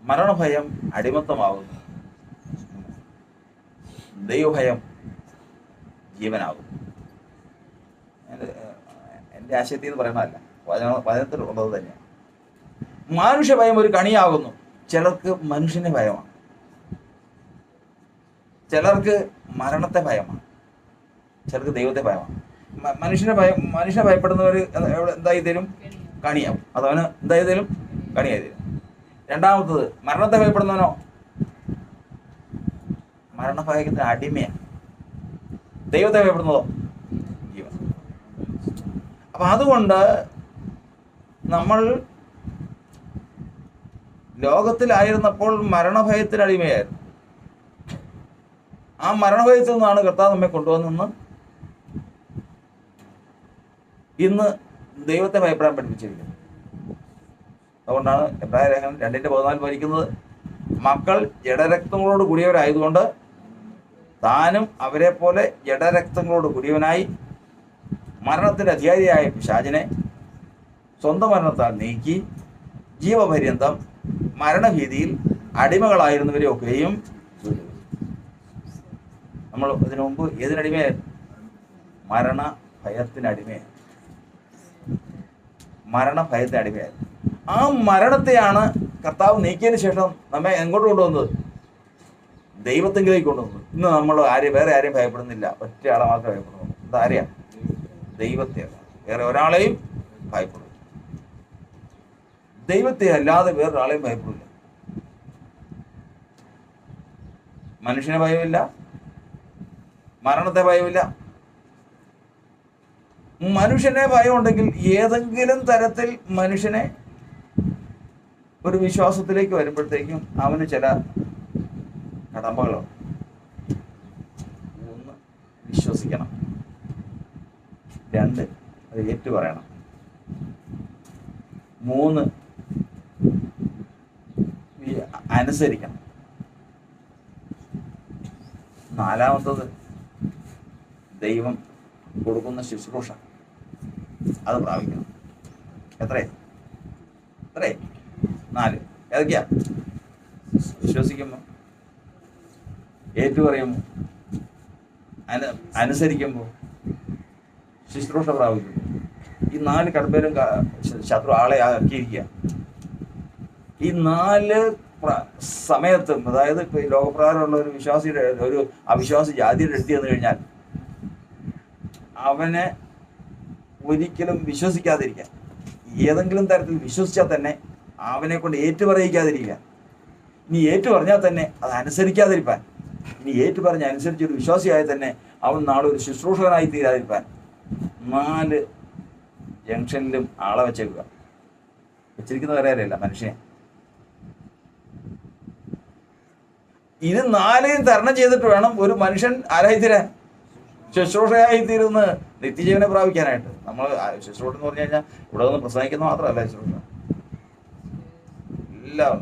മരണഭയം അടിമത്തമാകുന്നു. ദൈവഭയം ജീവനാകും. എൻ്റെ ആശയത്തിൽ നിന്ന് പറയുന്നതല്ല, വചനത്തിൽ ഉള്ളത് തന്നെയാണ്. മാനുഷ ഭയം ഒരു കണിയാകുന്നു. ചിലർക്ക് മനുഷ്യനെ ഭയമാണ്, ചിലർക്ക് മരണത്തെ ഭയമാണ്, ചിലർക്ക് ദൈവത്തെ ഭയമാണ്. മനുഷ്യനെ ഭയപ്പെടുന്നവർ എന്തായി തരും? കണിയാവും. അതവന് എന്തായി തരും? കണിയായി തരും. രണ്ടാമത്തത് മരണത്തെ ഭയപ്പെടുന്നവനോ മരണഭയത്തിന് അടിമയാണ്. ദൈവത്തെ ഭയപ്പെടുന്നതോ ജീവൻ. അപ്പം അതുകൊണ്ട് നമ്മൾ ലോകത്തിലായിരുന്നപ്പോൾ മരണഭയത്തിന് അടിമയായിരുന്നു. ആ മരണഭയത്തിൽ നിന്നാണ് കർത്താവ് നമ്മെ കൊണ്ടുവന്നെന്ന് ഇന്ന് ദൈവത്തെ ഭയപ്പെടാൻ പഠിപ്പിച്ചിരിക്കുന്നത്. അതുകൊണ്ടാണ് എബ്രായ ലേഖനം 2:14 ഭരിക്കുന്നത്, മക്കൾ ജഡരക്തങ്ങളോട് കൂടിയവരായതുകൊണ്ട് താനും അവരെ പോലെ ജഡരക്തങ്ങളോട് കൂടിയവനായി മരണത്തിൻ്റെ അധികാരിയായ പിശാചിനെ സ്വന്തം മരണത്താൽ നീക്കി ജീവപര്യന്തം മരണഭീതിയിൽ അടിമകളായിരുന്നവരെ ഒക്കെയും നമ്മൾ ഇതിനു മുമ്പ് ഏതിനടിമയായിരുന്നു? മരണഭയത്തിനടിമയായിരുന്നു. മരണഭയത്തിനടിമയായിരുന്നു. ആ മരണത്തെയാണ് കർത്താവ് നീക്കിയതിന് ശേഷം നമ്മെ എങ്ങോട്ട് കൊണ്ടുവന്നത്? ദൈവത്തെങ്കിലേക്ക് കൊണ്ടുവന്നത്. ഇന്ന് നമ്മൾ വേറെ ആരെയും ഭയപ്പെടുന്നില്ല, ഒറ്റയാളെ മാത്രമേ ഭയപ്പെടുന്നു. അതാരെയാ? ദൈവത്തെയാണ്. വേറെ ഒരാളെയും ഭയപ്പെടുന്നു. ദൈവത്തെ അല്ലാതെ വേറൊരാളെയും ഭയപ്പെടില്ല. മനുഷ്യനെ ഭയമില്ല, മരണത്തെ ഭയമില്ല. മനുഷ്യനെ ഭയമുണ്ടെങ്കിൽ ഏതെങ്കിലും തരത്തിൽ മനുഷ്യനെ ഒരു വിശ്വാസത്തിലേക്ക് വരുമ്പോഴത്തേക്കും അവന് ചില കടമ്പകളുണ്ട്. ഒന്ന്, വിശ്വസിക്കണം. രണ്ട്, അത് ഏറ്റു പറയണം. മൂന്ന്, അനുസരിക്കണം. നാലാമത്തത് ദൈവം കൊടുക്കുന്ന ശുശ്രൂഷ അത് പ്രാപിക്കണം. എത്രേ 4. ഏതൊക്കെയാ? വിശ്വസിക്കുമ്പോൾ, ഏറ്റുപറയുമ്പോൾ, അനുസരിക്കുമ്പോൾ, ശുശ്രൂഷ പ്രാപിക്കുമ്പോൾ. ഈ 4 കടമ്പയിലും ശത്രു ആളെ ആക്കിയിരിക്കുക. ഈ 4 സമയത്തും, അതായത് ഇപ്പൊ ഈ ലോകപ്രകാരമുള്ള ഒരു വിശ്വാസിയുടെ ഒരു അവിശ്വാസി ജാതിയുടെ അടുത്ത് ചെന്ന് കഴിഞ്ഞാൽ അവനെ ഒരിക്കലും വിശ്വസിക്കാതിരിക്കാൻ, ഏതെങ്കിലും തരത്തിൽ വിശ്വസിച്ചാൽ തന്നെ അവനെ കൊണ്ട് ഏറ്റുപറയിക്കാതിരിക്കാൻ, ഇനി ഏറ്റു പറഞ്ഞാൽ തന്നെ അത് അനുസരിക്കാതിരിക്കാൻ, ഇനി ഏറ്റു പറഞ്ഞ് അനുസരിച്ചൊരു വിശ്വാസിയായി തന്നെ അവൻ നാളെ ഒരു ശുശ്രൂഷകനായി തീരാതിരിക്കാൻ 4 ജംഗ്ഷനിലും ആളെ വെച്ചേക്കുക. വെച്ചിരിക്കുന്ന വേറെ ആരെയല്ല, മനുഷ്യനെ. ഇത് 4 തരണം ചെയ്തിട്ട് വേണം ഒരു മനുഷ്യൻ ആരായിത്തീരാൻ, ശുശ്രൂഷയായി തീരുന്ന നിത്യജീവനെ പ്രാപിക്കാനായിട്ട്. നമ്മൾ ശുശ്രൂഷ എന്ന് പറഞ്ഞു കഴിഞ്ഞാൽ ഇവിടെ നിന്ന് പ്രസംഗിക്കുന്ന മാത്രമല്ല ശുശ്രൂഷ. എല്ലാം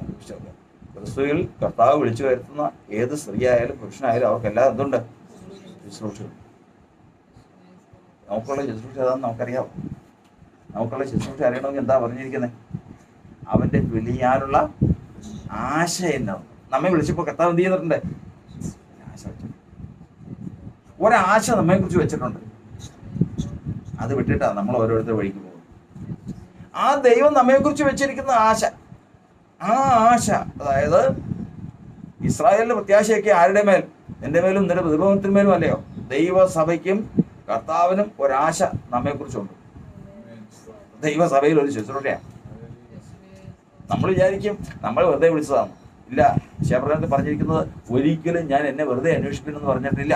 ക്രിസ്തുവിൽ കർത്താവ് വിളിച്ചു വരുത്തുന്ന ഏത് സ്ത്രീ ആയാലും പുരുഷനായാലും അവർക്കെല്ലാം എന്തുണ്ട്? ശുശ്രൂഷ. നമുക്കുള്ള ശുശ്രൂഷ ഏതാണെന്ന് നമുക്കറിയാം. നമുക്കുള്ള ശുശ്രൂഷ അറിയണമെങ്കിൽ എന്താ പറഞ്ഞിരിക്കുന്നത്? അവന്റെ വിളിയാനുള്ള ആശ എന്നാണ്. നമ്മെ വിളിച്ചപ്പോൾ കർത്താവ് എന്ത് ചെയ്തിട്ടുണ്ട്? ആശ വെച്ചു. ഒരാശ നമ്മെ കുറിച്ച് വെച്ചിട്ടുണ്ട്. അത് വിട്ടിട്ടാണ് നമ്മൾ ഓരോരുത്തർ വഴിക്ക് പോകുന്നത്. ആ ദൈവം നമ്മെ കുറിച്ച് വെച്ചിരിക്കുന്ന ആശ, ആ ആശ, അതായത് ഇസ്രായേലിന്റെ പ്രത്യാശയൊക്കെ ആരുടെ മേൽ? എൻ്റെ മേലും നിന്റെ ദൈവത്തിന്മേലും അല്ലയോ? ദൈവസഭയ്ക്കും കർത്താവിനും ഒരാശ നമ്മെ കുറിച്ചുണ്ട്. ദൈവസഭയിൽ ഒരു ശുശ്രൂഷയാണ്. നമ്മൾ വിചാരിക്കും നമ്മൾ വെറുതെ വിളിച്ചതാണ്. ഇല്ല, ശേപ്രകാരത്തിൽ പറഞ്ഞിരിക്കുന്നത് ഒരിക്കലും ഞാൻ എന്നെ വെറുതെ അന്വേഷിപ്പിക്കുന്നെന്ന് പറഞ്ഞിട്ടില്ല.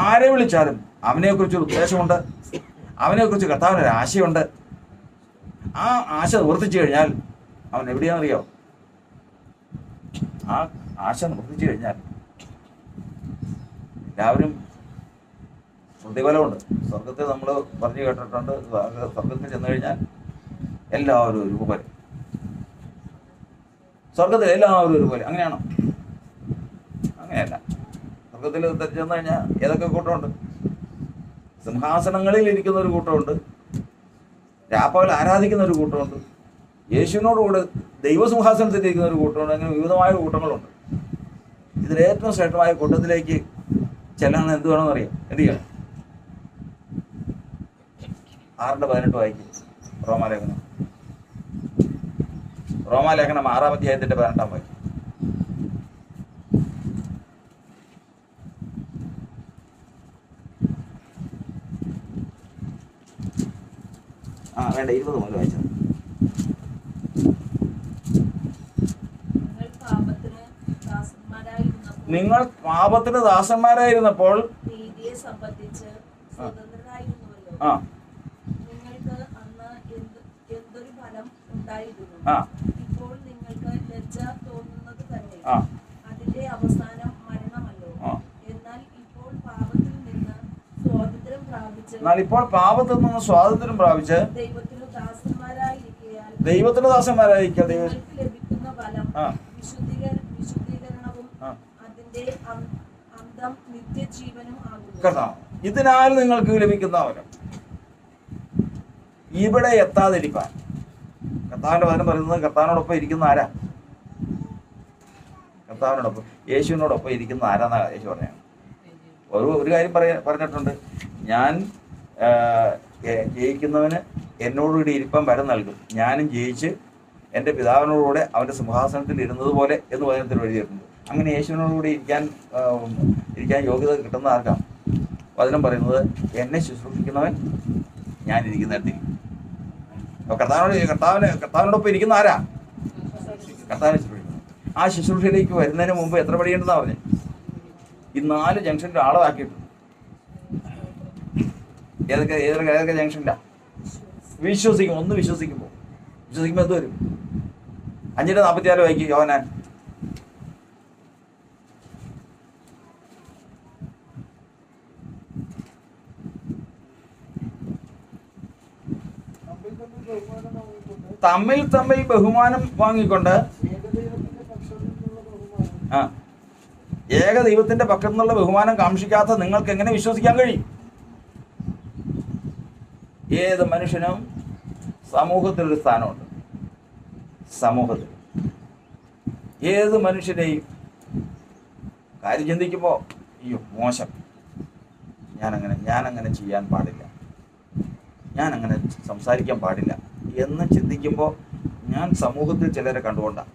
ആരെ വിളിച്ചാലും അവനെക്കുറിച്ചൊരു ഉദ്ദേശമുണ്ട്, അവനെക്കുറിച്ച് കർത്താവിനൊരു ആശയുണ്ട്. ആ ആശ നിവർത്തിച്ചു കഴിഞ്ഞാൽ അവൻ എവിടെയാണെന്നറിയോ? ആ ആശ നിവർത്തിച്ചു കഴിഞ്ഞാൽ എല്ലാവരും പ്രതിഫലമുണ്ട്. സ്വർഗത്തിൽ നമ്മൾ പറഞ്ഞു കേട്ടിട്ടുണ്ട്, സ്വർഗത്തിൽ ചെന്ന് കഴിഞ്ഞാൽ എല്ലാവരും ഒരുപോലെ. സ്വർഗത്തിൽ എല്ലാവരും ഒരുപോലെ. അങ്ങനെയാണോ? അങ്ങനെയല്ല. സ്വർഗത്തിൽ ചെന്ന് കഴിഞ്ഞാൽ ഏതൊക്കെ കൂട്ടമുണ്ട്? സിംഹാസനങ്ങളിൽ ഇരിക്കുന്ന ഒരു കൂട്ടമുണ്ട്, രാപ്പകൽ ആരാധിക്കുന്ന ഒരു കൂട്ടമുണ്ട്, യേശുവിനോടുകൂടെ ദൈവസിംഹാസനത്തിൽ ഇരിക്കുന്ന ഒരു കൂട്ടമുണ്ട്. അങ്ങനെ വിവിധമായ കൂട്ടങ്ങളുണ്ട്. ഇതിലേറ്റവും ശ്രേഷ്ഠമായ കൂട്ടത്തിലേക്ക് ചെല്ലാൻ എന്ത് വേണമെന്ന് അറിയാം? എന്ത് ചെയ്യണം? 6:18 വായിക്കും. റോമാലേഖനം 6-ാം അധ്യായത്തിന്റെ 18 വാക്യം. വേണ്ട, 20 മുതൽ വായിച്ചത്. നിങ്ങൾ പാപത്തിന് ദാസന്മാരായിരുന്നപ്പോൾ നീതിയെ സംബന്ധിച്ച് സ്വതന്ത്രരായിരുന്നുവല്ലോ. നിങ്ങൾക്ക് അന്ന് എന്തൊരു ഫലം ഉണ്ടായിരുന്നു. ഇപ്പോൾ നിങ്ങൾക്ക് ലജ്ജ തോന്നുന്നത് തന്നെ. അതിന്റെ അവസാനം മരണമല്ലോ. എന്നാൽ ഇപ്പോൾ പാപത്തിൽ നിന്ന് സ്വാതന്ത്ര്യം പ്രാപിച്ച് ദൈവത്തിന് ദാസന്മാരായിരിക്കുക ലഭിക്കുന്ന ഫലം വിശുദ്ധീകരണവും അതിന്റെ അന്തം നിത്യജീവനും ആകുന്നു. ഇതിനാൽ നിങ്ങൾക്ക് ലഭിക്കുന്ന ഫലം ഇവിടെ എത്താതിരിക്കാൻ. കർത്താവിന്റെ വചനം പറയുന്നത് കർത്താവിനോടൊപ്പം ഇരിക്കുന്ന ആരാ? കർത്താവിനോടൊപ്പം, യേശുവിനോടൊപ്പം ഇരിക്കുന്ന ആരാന്നാ യേശു പറഞ്ഞത്. ഒരു കാര്യം പറഞ്ഞിട്ടുണ്ട്, ഞാൻ ജയിക്കുന്നവന് എന്നോടുകൂടി ഇരിപ്പാൻ വരം നൽകും, ഞാനും ജയിച്ച് എൻ്റെ പിതാവിനോടുകൂടെ അവൻ്റെ സിംഹാസനത്തിൽ ഇരുന്നത് പോലെ എന്ന് വചനത്തിൽ എഴുതിയിട്ടുണ്ട്. അങ്ങനെ യേശുവിനോടുകൂടി ഇരിക്കാൻ യോഗ്യത കിട്ടുന്ന ആർക്കാണ്? വചനം പറയുന്നത് എന്നെ ശുശ്രൂഷിക്കുന്നവൻ ഞാൻ ഇരിക്കുന്നിടത്തിരിക്കും. അപ്പോൾ കർത്താവിനോടൊപ്പം ഇരിക്കുന്ന ആരാ? കർത്താവിനെ ശുശ്രൂഷിക്കുന്നു. ആ ശുശ്രൂഷയിലേക്ക് വരുന്നതിന് മുമ്പ് എത്ര പടിയുണ്ടെന്നാ പറഞ്ഞത്? ഈ 4 ജംഗ്ഷനിൽ ആളാക്കിയിട്ടുണ്ട്. ഏതൊക്കെ ജംഗ്ഷനില്ല? വിശ്വസിക്കുമ്പോൾ എന്ത് വരും? 5:46 വായിക്കും യോഹന്നാൻ. തമ്മിൽ ബഹുമാനം വാങ്ങിക്കൊണ്ട് ഏക ദൈവത്തിന്റെ പക്കൽ നിന്നുള്ള ബഹുമാനം കാക്ഷിക്കാത്ത നിങ്ങൾക്ക് എങ്ങനെ വിശ്വസിക്കാൻ കഴിയും? ഏത് മനുഷ്യനും സമൂഹത്തിലൊരു സ്ഥാനമുണ്ട്. സമൂഹത്തിൽ ഏത് മനുഷ്യരെയും കാര്യം ചിന്തിക്കുമ്പോൾ അയ്യോ മോശം, ഞാനങ്ങനെ ചെയ്യാൻ പാടില്ല, ഞാനങ്ങനെ സംസാരിക്കാൻ പാടില്ല എന്ന് ചിന്തിക്കുമ്പോൾ ഞാൻ സമൂഹത്തിൽ ചിലരെ കണ്ടുകൊണ്ടാണ്.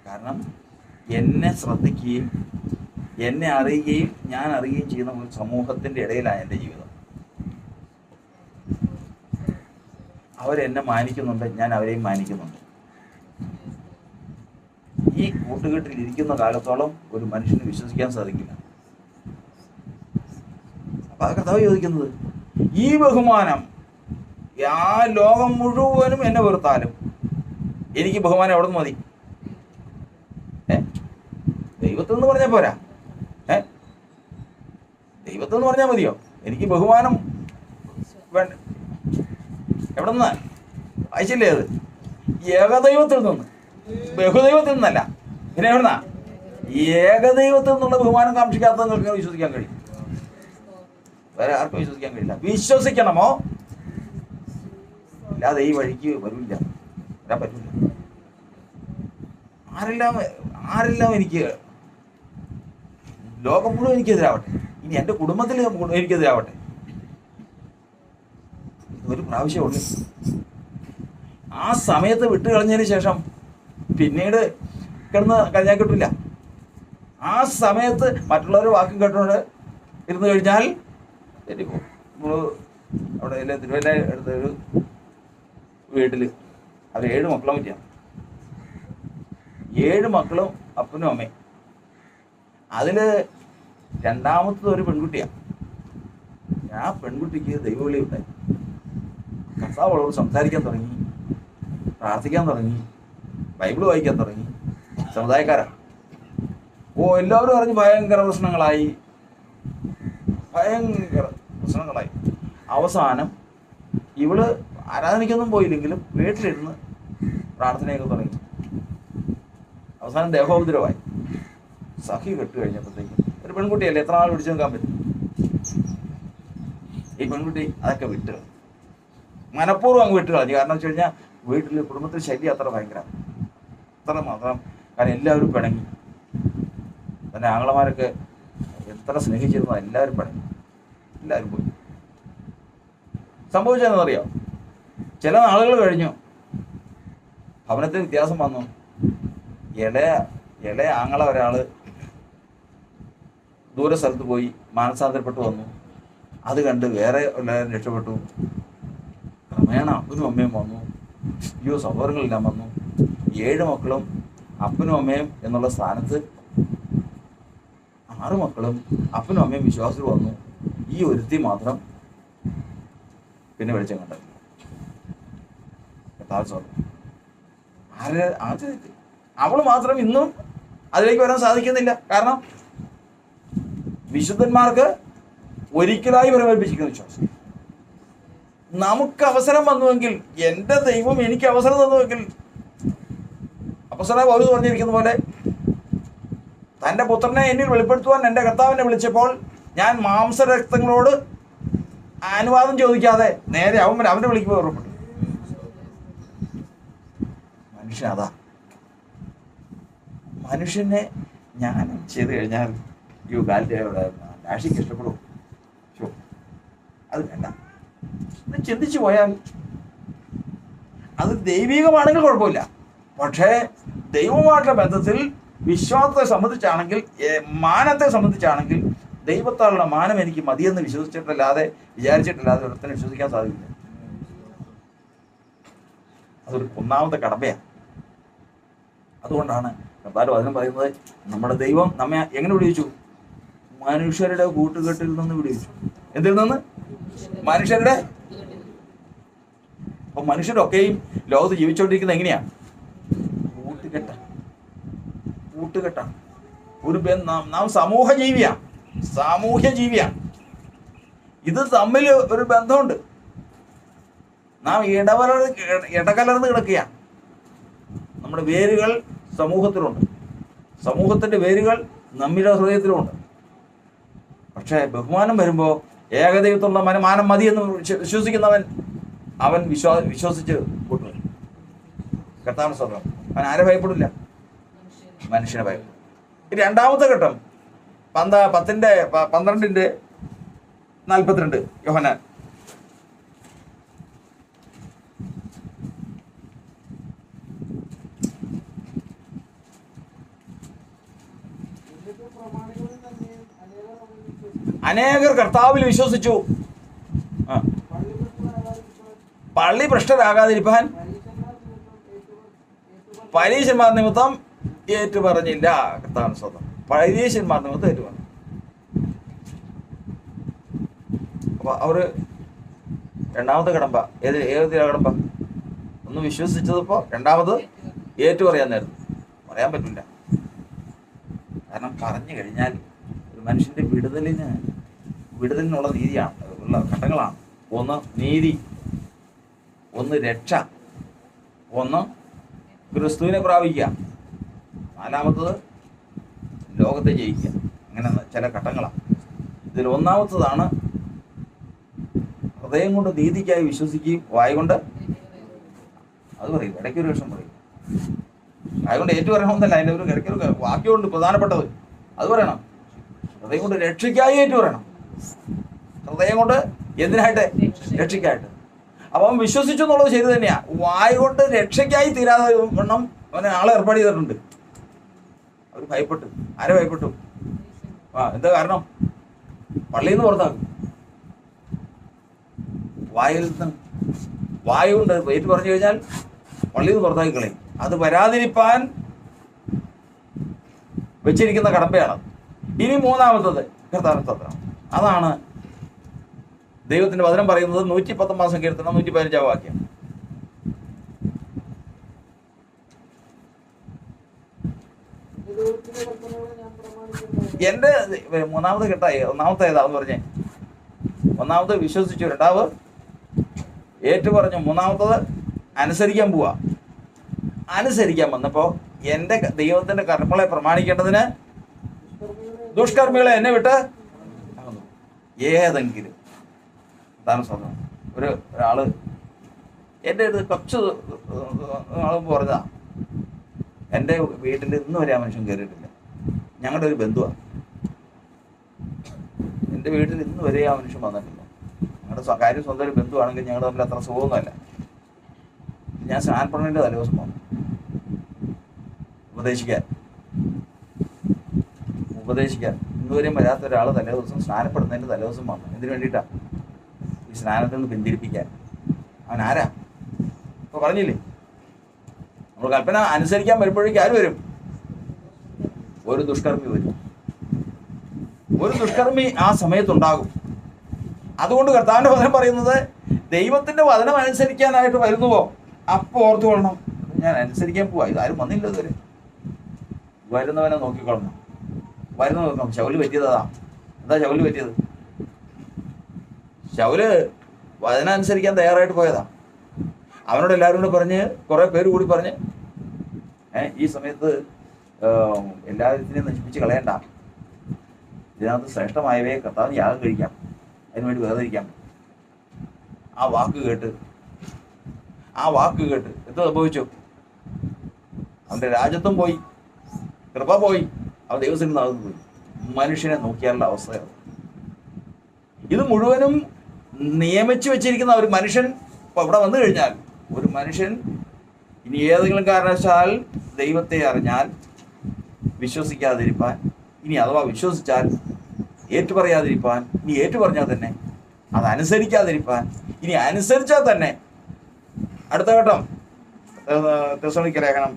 കാരണം എന്നെ ശ്രദ്ധിക്കുകയും എന്നെ അറിയുകയും ഞാൻ അറിയുകയും ചെയ്യുന്ന ഒരു സമൂഹത്തിൻ്റെ ഇടയിലാണ് എൻ്റെ ജീവിതം. അവരെന്നെ മാനിക്കുന്നുണ്ട്, ഞാൻ അവരെയും മാനിക്കുന്നുണ്ട്. ഈ കൂട്ടുകെട്ടിൽ ഇരിക്കുന്ന കാലത്തോളം ഒരു മനുഷ്യന് വിശ്വസിക്കാൻ സാധിക്കില്ല. അപ്പൊ അത് കർത്താവ് ചോദിക്കുന്നത്, ഈ ബഹുമാനം ആ ലോകം മുഴുവനും എന്നെ വെറുത്താലും എനിക്ക് ബഹുമാനം എവിടെ നിന്ന് മതി? ദൈവത്തിൽ നിന്ന് പറഞ്ഞാൽ പോരാ. ദൈവത്തിൽ നിന്ന് പറഞ്ഞാൽ മതിയോ? എനിക്ക് ബഹുമാനം വേണ്ട. എവിടെ നിന്നാ വായിച്ചില്ലേ? അത് ഏകദൈവത്തിൽ നിന്ന്, ബഹുദൈവത്തിൽ നിന്നല്ല. പിന്നെ എവിടുന്നാ? ഏകദൈവത്തിൽ നിന്നുള്ള ബഹുമാനം കാക്ഷിക്കാത്ത നിങ്ങൾക്ക് വിശ്വസിക്കാൻ കഴിയും? വേറെ ആർക്കും വിശ്വസിക്കാൻ കഴിയില്ല. വിശ്വസിക്കണമോ? അല്ലാതെ ഈ വഴിക്ക് വരില്ല, വരാൻ പറ്റില്ല. ആരെല്ലാം എനിക്ക്, ലോകം മുഴുവൻ എനിക്കെതിരാവട്ടെ, ഇനി എൻ്റെ കുടുംബത്തിൽ എനിക്കെതിരാവട്ടെ, ഒരു പ്രാവശ്യമുള്ളൂ. ആ സമയത്ത് വിട്ട് കളഞ്ഞതിന് ശേഷം പിന്നീട് കഴിഞ്ഞാൽ കിട്ടില്ല. ആ സമയത്ത് മറ്റുള്ളവരുടെ വാക്കും കേട്ടുകൊണ്ട് ഇരുന്ന് കഴിഞ്ഞാൽ തെറ്റിപ്പോ. നമ്മൾ അവിടെ തിരുവല്ല എടുത്തൊരു വീട്ടിൽ അവർ 7 മക്കളെ പറ്റിയാണ്. 7 മക്കളും അപ്പനും അമ്മയും. അതിൽ രണ്ടാമത്തത് ഒരു പെൺകുട്ടിയാണ്. ആ പെൺകുട്ടിക്ക് ദൈവവിളി ഉണ്ടായി. കർത്താവ് അവളോട് സംസാരിക്കാൻ തുടങ്ങി, പ്രാർത്ഥിക്കാൻ തുടങ്ങി, ബൈബിൾ വായിക്കാൻ തുടങ്ങി. സമുദായക്കാരാണ്. എല്ലാവരും അറിഞ്ഞ് ഭയങ്കര പ്രശ്നങ്ങളായി. അവസാനം ഇവള് ആരാധനയ്ക്കൊന്നും പോയില്ലെങ്കിലും വീട്ടിലിരുന്ന് പ്രാർത്ഥനയൊക്കെ തുടങ്ങി. അവസാനം ദേഹോപദ്രവമായി. സഖി കെട്ട് കഴിഞ്ഞപ്പോഴത്തേക്കും ഒരു പെൺകുട്ടിയല്ലേ, എത്ര നാൾ പിടിച്ചു നിൽക്കാൻ പറ്റും? ഈ പെൺകുട്ടി അതൊക്കെ വിട്ട് മനഃപൂർവ്വം അങ്ങ് വിട്ട് കളഞ്ഞു. കാരണം വെച്ച് കഴിഞ്ഞാൽ വീട്ടിൽ കുടുംബത്തിൽ ശല്യം അത്ര ഭയങ്കര, അത്ര മാത്രം. കാരണം എല്ലാവരും പിണങ്ങി. തന്നെ ആങ്ങളമാരൊക്കെ എത്ര സ്നേഹിച്ചിരുന്നോ എല്ലാവരും പിണങ്ങി, എല്ലാവരും പോയി. സംഭവിച്ചതെന്നറിയോ? ചില നാളുകൾ കഴിഞ്ഞു, ഭവനത്തിൽ വ്യത്യാസം വന്നു. ഇളയ ആങ്ങള ഒരാള് ദൂര സ്ഥലത്ത് പോയി മാനസാന്തരപ്പെട്ടു വന്നു. അത് കണ്ട് വേറെ എല്ലാവരും രക്ഷപ്പെട്ടു. ക്രമേണ അപ്പനും അമ്മയും വന്നു. സഹോദരങ്ങളെല്ലാം വന്നു. 7 മക്കളും അപ്പനും അമ്മയും എന്നുള്ള സ്ഥാനത്ത് 6 മക്കളും അപ്പനും അമ്മയും വിശ്വാസികൾ വന്നു. ഈ ഒരുത്തി മാത്രം പിന്നെ വെളിച്ചം കണ്ടത്. അവൾ മാത്രം ഇന്നും അതിലേക്ക് വരാൻ സാധിക്കുന്നില്ല. കാരണം വിശുദ്ധന്മാർക്ക് ഒരിക്കലായി വരവേൽപ്പിച്ചിരിക്കുന്ന വിശ്വാസം. നമുക്ക് അവസരം വന്നുവെങ്കിൽ, എൻ്റെ ദൈവം എനിക്ക് അവസരം തന്നുവെങ്കിൽ, അപ്പോസ്തലനായ പൗലോസ് പറഞ്ഞിരിക്കുന്ന പോലെ തൻ്റെ പുത്രനെ എന്നിൽ വെളിപ്പെടുത്തുവാൻ എൻ്റെ കർത്താവിനെ വിളിച്ചപ്പോൾ ഞാൻ മാംസരക്തങ്ങളോട് അനുവാദം ചോദിക്കാതെ നേരെ അവൻ്റെ വിളിക്ക് പുറപ്പെട്ടു. മനുഷ്യൻ അതാ. മനുഷ്യനെ ഞാൻ ചെയ്ത് കഴിഞ്ഞാൽ രാശിക്ക് ഇഷ്ടപ്പെടും. അത് വേണ്ട. ഇത് ചിന്തിച്ചു പോയാൽ അത് ദൈവികമാണെങ്കിൽ കുഴപ്പമില്ല. പക്ഷേ ദൈവവുമായിട്ടുള്ള ബന്ധത്തിൽ വിശ്വാസത്തെ സംബന്ധിച്ചാണെങ്കിൽ, മാനത്തെ സംബന്ധിച്ചാണെങ്കിൽ, ദൈവത്താലുള്ള മാനം എനിക്ക് മതിയെന്ന് വിചാരിച്ചിട്ടല്ലാതെ ഒരുത്തനെ വിശ്വസിക്കാൻ സാധിക്കില്ല. അതൊരു ഒന്നാമത്തെ കടമയാണ്. അതുകൊണ്ടാണ് കർത്താവ് വചനം പറയുന്നത്, നമ്മുടെ ദൈവം നമ്മെ എങ്ങനെ വിടുവിച്ചു? മനുഷ്യരുടെ കൂട്ടുകെട്ടിൽ നിന്ന് വിടുവിച്ചു. എന്തിൽ നിന്ന്? മനുഷ്യരുടെ. അപ്പൊ മനുഷ്യരൊക്കെയും ലോകത്ത് ജീവിച്ചുകൊണ്ടിരിക്കുന്നത് എങ്ങനെയാണ്? കൂട്ടുകെട്ടാണ്. നാം സാമൂഹ്യ ജീവിയാണ്. ഇത് തമ്മിൽ ഒരു ബന്ധമുണ്ട്. നാം ഇടകലർന്ന് കിടക്കുകയാണ്. നമ്മുടെ വേരുകൾ സമൂഹത്തിലുണ്ട്. സമൂഹത്തിന്റെ വേരുകൾ നമ്മുടെ ഹൃദയത്തിലുമുണ്ട്. പക്ഷേ ബഹുമാനം വരുമ്പോൾ ഏകദൈവത്തുള്ള മാനം മതി എന്ന് വിശ്വസിക്കുന്നവൻ അവൻ വിശ്വസിച്ച് കൂട്ടും. കർത്താവിന് സ്തോത്രം. അവൻ ആരെ ഭയപ്പെടില്ല? മനുഷ്യനെ ഭയപ്പെടും. രണ്ടാമത്തെ ഘട്ടം 10:12 യോഹന്നാൻ. അനേകർ കർത്താവിൽ വിശ്വസിച്ചു. പള്ളി ഭ്രഷ്ടരാകാതിരിക്കാൻ പരീശന്മാർ നിമിത്തം ഏറ്റു പറഞ്ഞില്ല. കർത്താവിന് സ്വന്തം പരീശന്മാർ നിമിത്തം ഏറ്റു പറഞ്ഞു. അപ്പൊ അവര് രണ്ടാമത്തെ കടമ്പ ഏത് കടമ്പ? ഒന്ന് വിശ്വസിച്ചതിപ്പോ രണ്ടാമത് ഏറ്റു പറയാൻ നേരം പറയാൻ പറ്റില്ല. കാരണം പറഞ്ഞു കഴിഞ്ഞാൽ ഒരു മനുഷ്യന്റെ വിടുതലിനുള്ള നീതിയാണ് ഉള്ള ഘട്ടങ്ങളാണ്. ഒന്ന് നീതി, ഒന്ന് രക്ഷ, ഒന്ന് ക്രിസ്തുവിനെ പ്രാപിക്കുക, നാലാമത്തത് ലോകത്തെ ജയിക്കുക. അങ്ങനെ ചില ഘട്ടങ്ങളാണ്. ഇതിൽ ഒന്നാമത്തതാണ് ഹൃദയം കൊണ്ട് നീതിക്കായി വിശ്വസിക്കുകയും വായുകൊണ്ട് അത് പറയും. ഇടയ്ക്കൊരു വർഷം പറയും. വായുകൊണ്ട് ഏറ്റു പറയണമെന്നല്ല, അതിൻ്റെ ഒരു ഇടയ്ക്കൊരു വാക്യമുണ്ട് പ്രധാനപ്പെട്ടത്, അത് പറയണം. ഹൃദയം കൊണ്ട് രക്ഷയ്ക്കായി ഏറ്റു പറയണം. ഹൃദയം കൊണ്ട് എന്തിനായിട്ട്? രക്ഷയ്ക്കായിട്ട്. അപ്പം അവൻ വിശ്വസിച്ചു എന്നുള്ളത് ശരി തന്നെയാ. വായു കൊണ്ട് രക്ഷയ്ക്കായി തീരാതെ വണ്ണം അവനെ ആളെ ഏർപ്പാട് ചെയ്തിട്ടുണ്ട്. അവർ ഭയപ്പെട്ടു. ആരെ ഭയപ്പെട്ടു? എന്താ കാരണം? പള്ളിയിൽ നിന്ന് പുറത്താക്കും. വായു കൊണ്ട് ഏറ്റു പറഞ്ഞു കഴിഞ്ഞാൽ പള്ളിയിൽ നിന്ന് പുറത്താക്കി കളയും. അത് വരാതിരിപ്പാൻ വെച്ചിരിക്കുന്ന കടമ്പയാണ്. ഇനി മൂന്നാമത്തത് കർത്താവിന്. അതാണ് ദൈവത്തിന്റെ വചനം പറയുന്നത്. 119 സങ്കീർത്തനം 115 വാക്യം. എന്റെ മൂന്നാമത് കേട്ടായി. ഒന്നാമത്തെ ഏതാന്ന് പറഞ്ഞേ? ഒന്നാമത് വിശ്വസിച്ചു, രണ്ടാമത് ഏറ്റു പറഞ്ഞു, മൂന്നാമത്തത് അനുസരിക്കാൻ പോവാ. അനുസരിക്കാൻ വന്നപ്പോ എന്റെ ദൈവത്തിന്റെ കർമ്മങ്ങളെ പ്രമാണിക്കേണ്ടതിന് ദുഷ്കർമ്മികളെ എന്നെ വിട്ട് ഏതെങ്കിലും താമസം. ഒരാള് എൻ്റെ അടുത്ത് കുറച്ച് നാളുമ്പ് പറഞ്ഞതാ, എൻ്റെ വീട്ടിൽ ഇന്ന് വരെ ആ മനുഷ്യൻ കയറിയിട്ടില്ല. ഞങ്ങളുടെ ഒരു ബന്ധുവാണ്. എൻ്റെ വീട്ടിൽ ഇന്ന് വരെ ആ മനുഷ്യൻ വന്നിട്ടില്ല. ഞങ്ങളുടെ കാര്യം സ്വന്തം ഒരു ബന്ധുവാണെങ്കിൽ ഞങ്ങൾ തമ്മിൽ അത്ര സുഖമൊന്നുമല്ല. ഞാൻ സ്നാനപ്പെടുന്നതിൻ്റെ തലേദിവസം വന്നു ഉപദേശിക്കാൻ ഇന്നുവരെയും വരാത്ത ഒരാൾ തലേദിവസം സ്നാനപ്പെടുന്നതിൻ്റെ തലേദിവസം വന്നു. എന്തിനു വേണ്ടിയിട്ടാണ്? ഈ സ്നാനത്തിൽ നിന്ന് പിന്തിരിപ്പിക്കാൻ. അവൻ ആരാ? ഇപ്പൊ പറഞ്ഞില്ലേ, നമ്മൾ കൽപ്പന അനുസരിക്കാൻ വരുമ്പോഴേക്കും ആര് വരും? ഒരു ദുഷ്കർമ്മി വരും. ഒരു ദുഷ്കർമ്മി ആ സമയത്തുണ്ടാകും. അതുകൊണ്ട് കർത്താവിന്റെ വചനം പറയുന്നത്, ദൈവത്തിന്റെ വചനം അനുസരിക്കാനായിട്ട് വരുന്നുവോ അപ്പോൾ ഓർത്തുകൊള്ളണം, ഞാൻ അനുസരിക്കാൻ പോവാ. ഇതാരും വന്നില്ല ഇതുവരെ. വരുന്നവനെ നോക്കിക്കൊള്ളണം. വരുന്ന നോക്കണം. ശൗല് പറ്റിയതാ. എന്താ ശൗല് പറ്റിയത്? ശൗല് വചനം അനുസരിക്കാൻ തയ്യാറായിട്ട് പോയതാ. അവനോട് എല്ലാവരും കൂടെ പറഞ്ഞ്, കുറെ പേര് കൂടി പറഞ്ഞ്, ഈ സമയത്ത് എല്ലാത്തിനെയും നശിപ്പിച്ച് കളയണ്ട, ഇതിനകത്ത് ശ്രേഷ്ഠമായവയെ കർത്താവിന് യാഗം കഴിക്കാം, അതിനുവേണ്ടി വേർതിരിക്കാം. ആ വാക്ക് കേട്ട് എന്ത് സംഭവിച്ചു? അവന്റെ രാജ്യത്വം പോയി, കൃപ പോയി, അവൻ ദൈവത്തിന് നടന്നു പോയി. മനുഷ്യനെ നോക്കിയാലുള്ള അവസ്ഥയാണ് ഇത്. മുഴുവനും നിയമിച്ചു വെച്ചിരിക്കുന്ന ഒരു മനുഷ്യൻ ഇപ്പൊ ഇവിടെ വന്നു കഴിഞ്ഞാൽ, ഒരു മനുഷ്യൻ ഇനി ഏതെങ്കിലും കാരണവശാൽ ദൈവത്തെ അറിഞ്ഞാൽ വിശ്വസിക്കാതിരിപ്പാൻ, ഇനി അഥവാ വിശ്വസിച്ചാൽ ഏറ്റുപറയാതിരിപ്പാൻ, ഇനി ഏറ്റുപറഞ്ഞാൽ തന്നെ അതനുസരിക്കാതിരിപ്പാൻ, ഇനി അനുസരിച്ചാൽ തന്നെ അടുത്ത ഘട്ടം തെസ്സലോനിക്ക ലേഖനം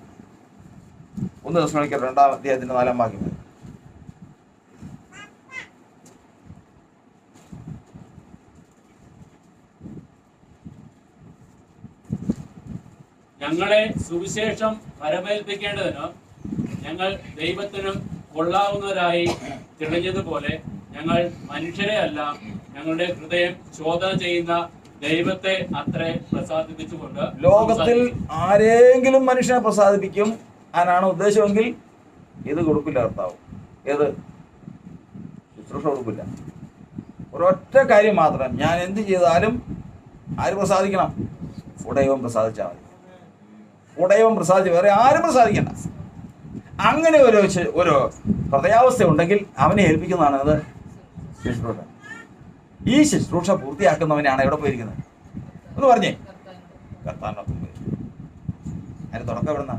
1 തെസ്സലോനിക്കർ 2-ാം അധ്യായത്തിന്റെ 4-ാം വാക്യം. ഞങ്ങളെ സുവിശേഷം പരമേൽപ്പിക്കേണ്ടതിന് ഞങ്ങൾ ദൈവത്തിനും കൊള്ളാവുന്നവരായി തെളിഞ്ഞതുപോലെ ഞങ്ങൾ മനുഷ്യരെ അല്ല, ഞങ്ങളുടെ ഹൃദയം ശോധന ചെയ്യുന്ന ദൈവത്തെ അത്രേ പ്രസാദിപ്പിച്ചുകൊണ്ട്. ലോകത്തിൽ ആരെങ്കിലും മനുഷ്യനെ പ്രസാദിപ്പിക്കും, അതിനാണ് ഉദ്ദേശമെങ്കിൽ ഇത് കൊടുക്കില്ല കർത്താവ്. ഏത് ശുശ്രൂഷ കൊടുക്കില്ല. ഒരൊറ്റ കാര്യം മാത്രം, ഞാൻ എന്ത് ചെയ്താലും ആര് പ്രസാദിക്കണം? ഉടയവൻ പ്രസാദിച്ചാൽ മതി. ഉടയവൻ പ്രസാദിച്ച് വേറെ ആരും പ്രസാദിക്കണ്ട. അങ്ങനെ ഒരു ഹൃദയാവസ്ഥ ഉണ്ടെങ്കിൽ അവനെ ഏൽപ്പിക്കുന്നതാണ് അത് ശുശ്രൂഷ. ഈ ശുശ്രൂഷ പൂർത്തിയാക്കുന്നവനാണ് എവിടെ പോയിരിക്കുന്നത് എന്ന് പറഞ്ഞേ? കർത്താവിനൊപ്പം പോയി. അതിന് തുടക്കം എവിടുന്നാ?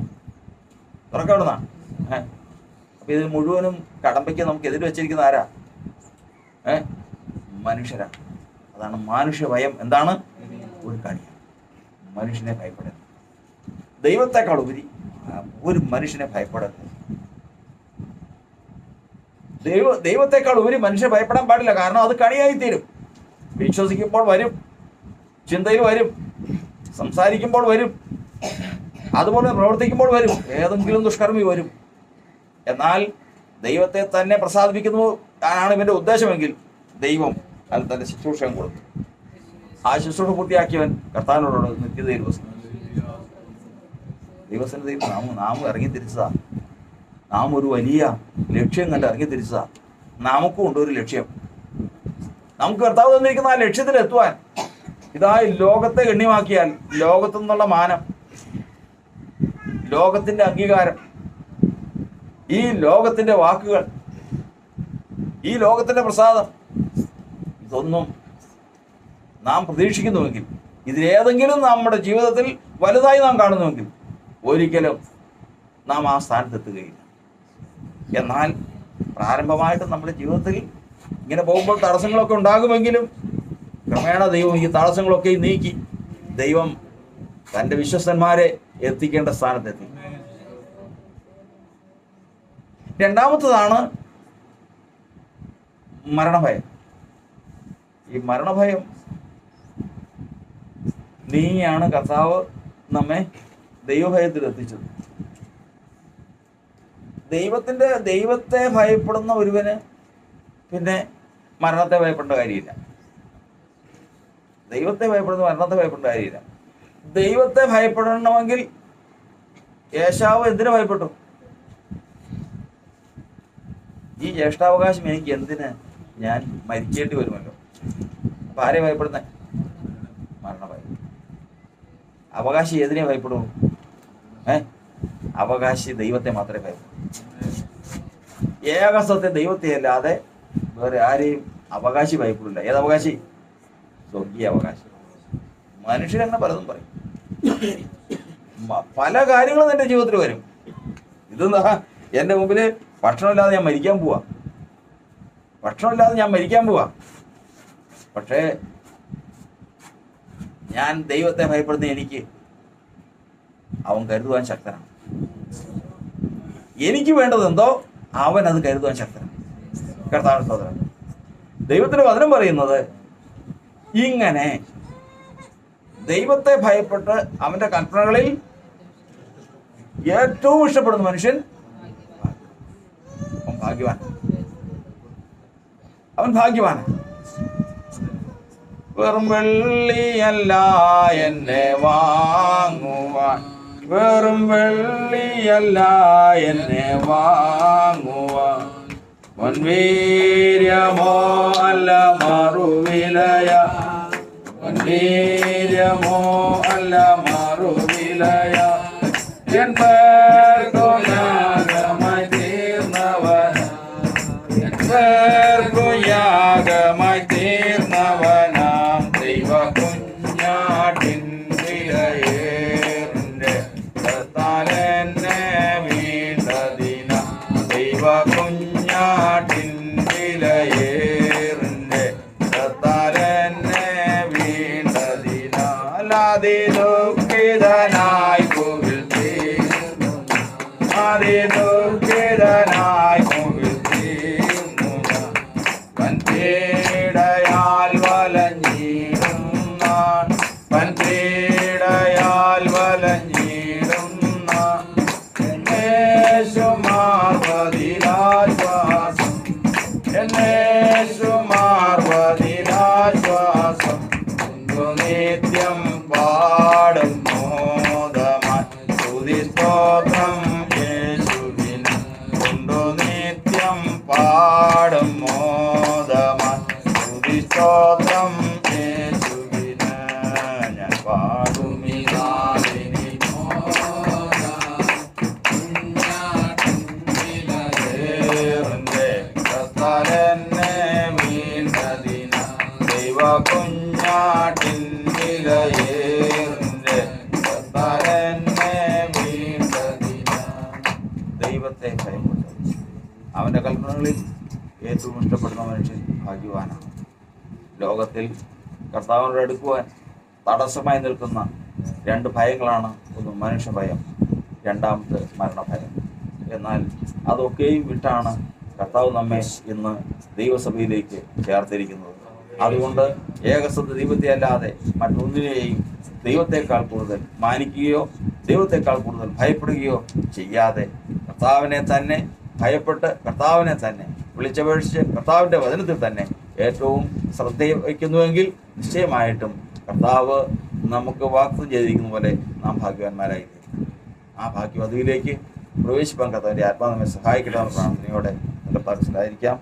അപ്പൊ ഇതിന് മുഴുവനും കടമ്പയ്ക്ക് നമുക്ക് എതിര് വെച്ചിരിക്കുന്ന ആരാ? മനുഷ്യരാണ്. അതാണ് മാനുഷ്യ ഭയം. എന്താണ്? ഒരു കാര്യം, മനുഷ്യനെ ഭയപ്പെടരുത്. ദൈവത്തെക്കാൾ ഉപരി ഒരു മനുഷ്യനെ ഭയപ്പെടരുത്. ദൈവത്തെക്കാൾ ഉപരി മനുഷ്യനെ ഭയപ്പെടാൻ പാടില്ല. കാരണം അത് കണിയായി തീരും. വിശ്വസിക്കുമ്പോൾ വരും, ചിന്തയിൽ വരും, സംസാരിക്കുമ്പോൾ വരും, അതുപോലെ പ്രവർത്തിക്കുമ്പോൾ വരും, ഏതെങ്കിലും ദുഷ്കർമ്മി വരും. എന്നാൽ ദൈവത്തെ തന്നെ പ്രസാദിപ്പിക്കുന്നു ആണ് ഇവന്റെ ഉദ്ദേശമെങ്കിൽ ദൈവം അത് തന്റെ ശുശ്രൂഷയും കൊടുത്തു. ആ ശുശ്രൂഷ പൂർത്തിയാക്കിയവൻ കർത്താവിനോട് നിത്യതയിൽ വസിക്കും. ദൈവസന്നിധിയിൽ നാം ഇറങ്ങി തിരിച്ചതാ. നാം ഒരു വലിയ ലക്ഷ്യം കണ്ട് ഇറങ്ങി തിരിച്ചതാ. നമുക്കും ഉണ്ട് ഒരു ലക്ഷ്യം. നമുക്ക് കർത്താവ് തന്നിരിക്കുന്ന ആ ലക്ഷ്യത്തിൽ എത്തുവാൻ ഇതാ ലോകത്തെ ഗണ്യമാക്കിയാൽ ലോകത്തു നിന്നുള്ള മാനം, ലോകത്തിന്റെ അംഗീകാരം, ഈ ലോകത്തിന്റെ വാക്കുകൾ, ഈ ലോകത്തിന്റെ പ്രസാദം, ഇതൊന്നും നാം പ്രതീക്ഷിക്കുന്നുവെങ്കിൽ, ഇതിലേതെങ്കിലും നമ്മുടെ ജീവിതത്തിൽ വലുതായി നാം കാണുന്നുവെങ്കിൽ ഒരിക്കലും നാം ആ സ്ഥാനത്തെത്തുകയില്ല. എന്നാൽ പ്രാരംഭമായിട്ട് നമ്മുടെ ജീവിതത്തിൽ ഇങ്ങനെ പോകുമ്പോൾ തടസ്സങ്ങളൊക്കെ ഉണ്ടാകുമെങ്കിലും ക്രമേണ ദൈവം ഈ തടസ്സങ്ങളൊക്കെ നീക്കി ദൈവം തൻ്റെ വിശ്വസ്തന്മാരെ എത്തിക്കേണ്ട സ്ഥാനത്തെത്തി. രണ്ടാമത്തതാണ് മരണഭയം. ഈ മരണഭയം നീയാണ് കർത്താവ് നമ്മെ ദൈവഭയത്തിൽ എത്തിച്ചത്. ദൈവത്തെ ഭയപ്പെടുന്ന ഒരുവന് പിന്നെ മരണത്തെ ഭയപ്പെടേണ്ട കാര്യമില്ല. ദൈവത്തെ ഭയപ്പെടുന്ന മരണത്തെ ഭയപ്പെടേണ്ട കാര്യമില്ല. ദൈവത്തെ ഭയപ്പെടണമെങ്കിൽ ഏശാവ് എന്തിനു ഭയപ്പെട്ടു? ഈ ജ്യേഷ്ഠാവകാശം എനിക്ക് എന്തിന്? ഞാൻ മരിക്കേണ്ടി വരുമല്ലോ. അപ്പൊ ആരെ ഭയപ്പെടുന്നേ? മരണഭയം. അവകാശി ഏതിനെ ഭയപ്പെടൂ? അവകാശി ദൈവത്തെ മാത്രമേ ഭയപ്പെടൂ. ഏകസത്തെ ദൈവത്തെ അല്ലാതെ വേറെ ആരെയും അവകാശി ഭയപ്പെടില്ല. ഏതവകാശി? സ്വർഗീയ അവകാശി. മനുഷ്യരങ്ങനെ പലതും പറയും. പല കാര്യങ്ങളും എൻ്റെ ജീവിതത്തിൽ വരും. ഇതെന്താ, എൻ്റെ മുമ്പിൽ ഭക്ഷണമില്ലാതെ ഞാൻ മരിക്കാൻ പോവാ. പക്ഷേ ഞാൻ ദൈവത്തെ ഭയപ്പെടുന്ന എനിക്ക് അവൻ കരുതുവാൻ ശക്തനാണ്. എനിക്ക് വേണ്ടതെന്തോ അവൻ അത് കരുതുവാൻ ശക്തനാണ്. കർത്താവിന്റെ സഹോദരൻ, ദൈവത്തിന്റെ വചനം പറയുന്നത് ഇങ്ങനെ ദൈവത്തെ ഭയപ്പെട്ട് അവന്റെ കൽപ്പനകളിൽ ഏറ്റവും ഇഷ്ടപ്പെടുന്ന മനുഷ്യൻ അവൻ ഭാഗ്യവാനാണ്. വെറും വെള്ളിയല്ല എന്നെ വാങ്ങുവാൻ, വെറും വെള്ളിയല്ല എന്നെ വാങ്ങുവാൻ, പൊൻവീര്യമോ അല്ല മറുവിലയ, പൊൻവീര്യമോ അല്ല മറുവിലയ, എൻ പേർക്കു യാഗമായി തീർന്നവൻ, എൻ പേർക്കു യാഗമായി തീർന്നവനാം ദൈവ കുഞ്ഞാട്ടിൻ വിലയേറിന്റെ കർത്താലെന്നെ വീണ്ടതിന, ദൈവ കുഞ്ഞാട്ടിൻ വിലയേറിന്റെ കർത്താലെന്നെ വീണ്ടതിന, അതിദുഃഖിതനായി കോവിൽ തീർന്നു, അതിദുഃഖിതനായി കോവിൽ തീർന്നു, വൻപീഡ സ്തോത്രം യേശുവിന് ഞാൻ പാടും കർത്താവെന്നെ വീണ്ടതിന ദൈവ കുഞ്ഞാട്ടിൻ വിലയേറിന്റെ കർത്താവെന്നെ വീണ്ടതിന. ദൈവത്തെ ഭയപ്പെട്ടു അവന്റെ കൽപ്പനകളിൽ ഏറ്റവും ഇഷ്ടപ്പെടുന്ന മനുഷ്യൻ ഭാഗ്യവാനാണ്. ലോകത്തിൽ കർത്താവിനോട് അടുക്കുവാൻ തടസ്സമായി നിൽക്കുന്ന രണ്ട് ഭയങ്ങളാണ്. ഒന്ന് മനുഷ്യഭയം, രണ്ടാമത് മരണഭയം. എന്നാൽ അതൊക്കെയും വിട്ടാണ് കർത്താവ് നമ്മെ ഇന്ന് ദൈവസഭയിലേക്ക് ചേർത്തിരിക്കുന്നത്. അതുകൊണ്ട് ഏകസത്യ ദൈവത്തെ അല്ലാതെ മറ്റൊന്നിനെയും ദൈവത്തെക്കാൾ കൂടുതൽ മാനിക്കുകയോ ദൈവത്തെക്കാൾ കൂടുതൽ ഭയപ്പെടുകയോ ചെയ്യാതെ കർത്താവിനെ തന്നെ ഭയപ്പെട്ട് കർത്താവിനെ തന്നെ വിളിച്ചപേക്ഷിച്ച് കർത്താവിൻ്റെ വചനത്തിൽ തന്നെ ഏറ്റവും ശ്രദ്ധ വയ്ക്കുന്നുവെങ്കിൽ നിശ്ചയമായിട്ടും കർത്താവ് നമുക്ക് വാഗ്ദത്തം ചെയ്തിരിക്കുന്ന പോലെ നാം ഭാഗ്യവാന്മാരായിരിക്കും. ആ ഭാഗ്യവതിയിലേക്ക് പ്രവേശിപ്പാൻ കർത്താവിൻ്റെ ആത്മാവ് നമ്മെ സഹായിക്കണമെന്ന പ്രാർത്ഥനയോടെ കർത്താവിലായിരിക്കാം.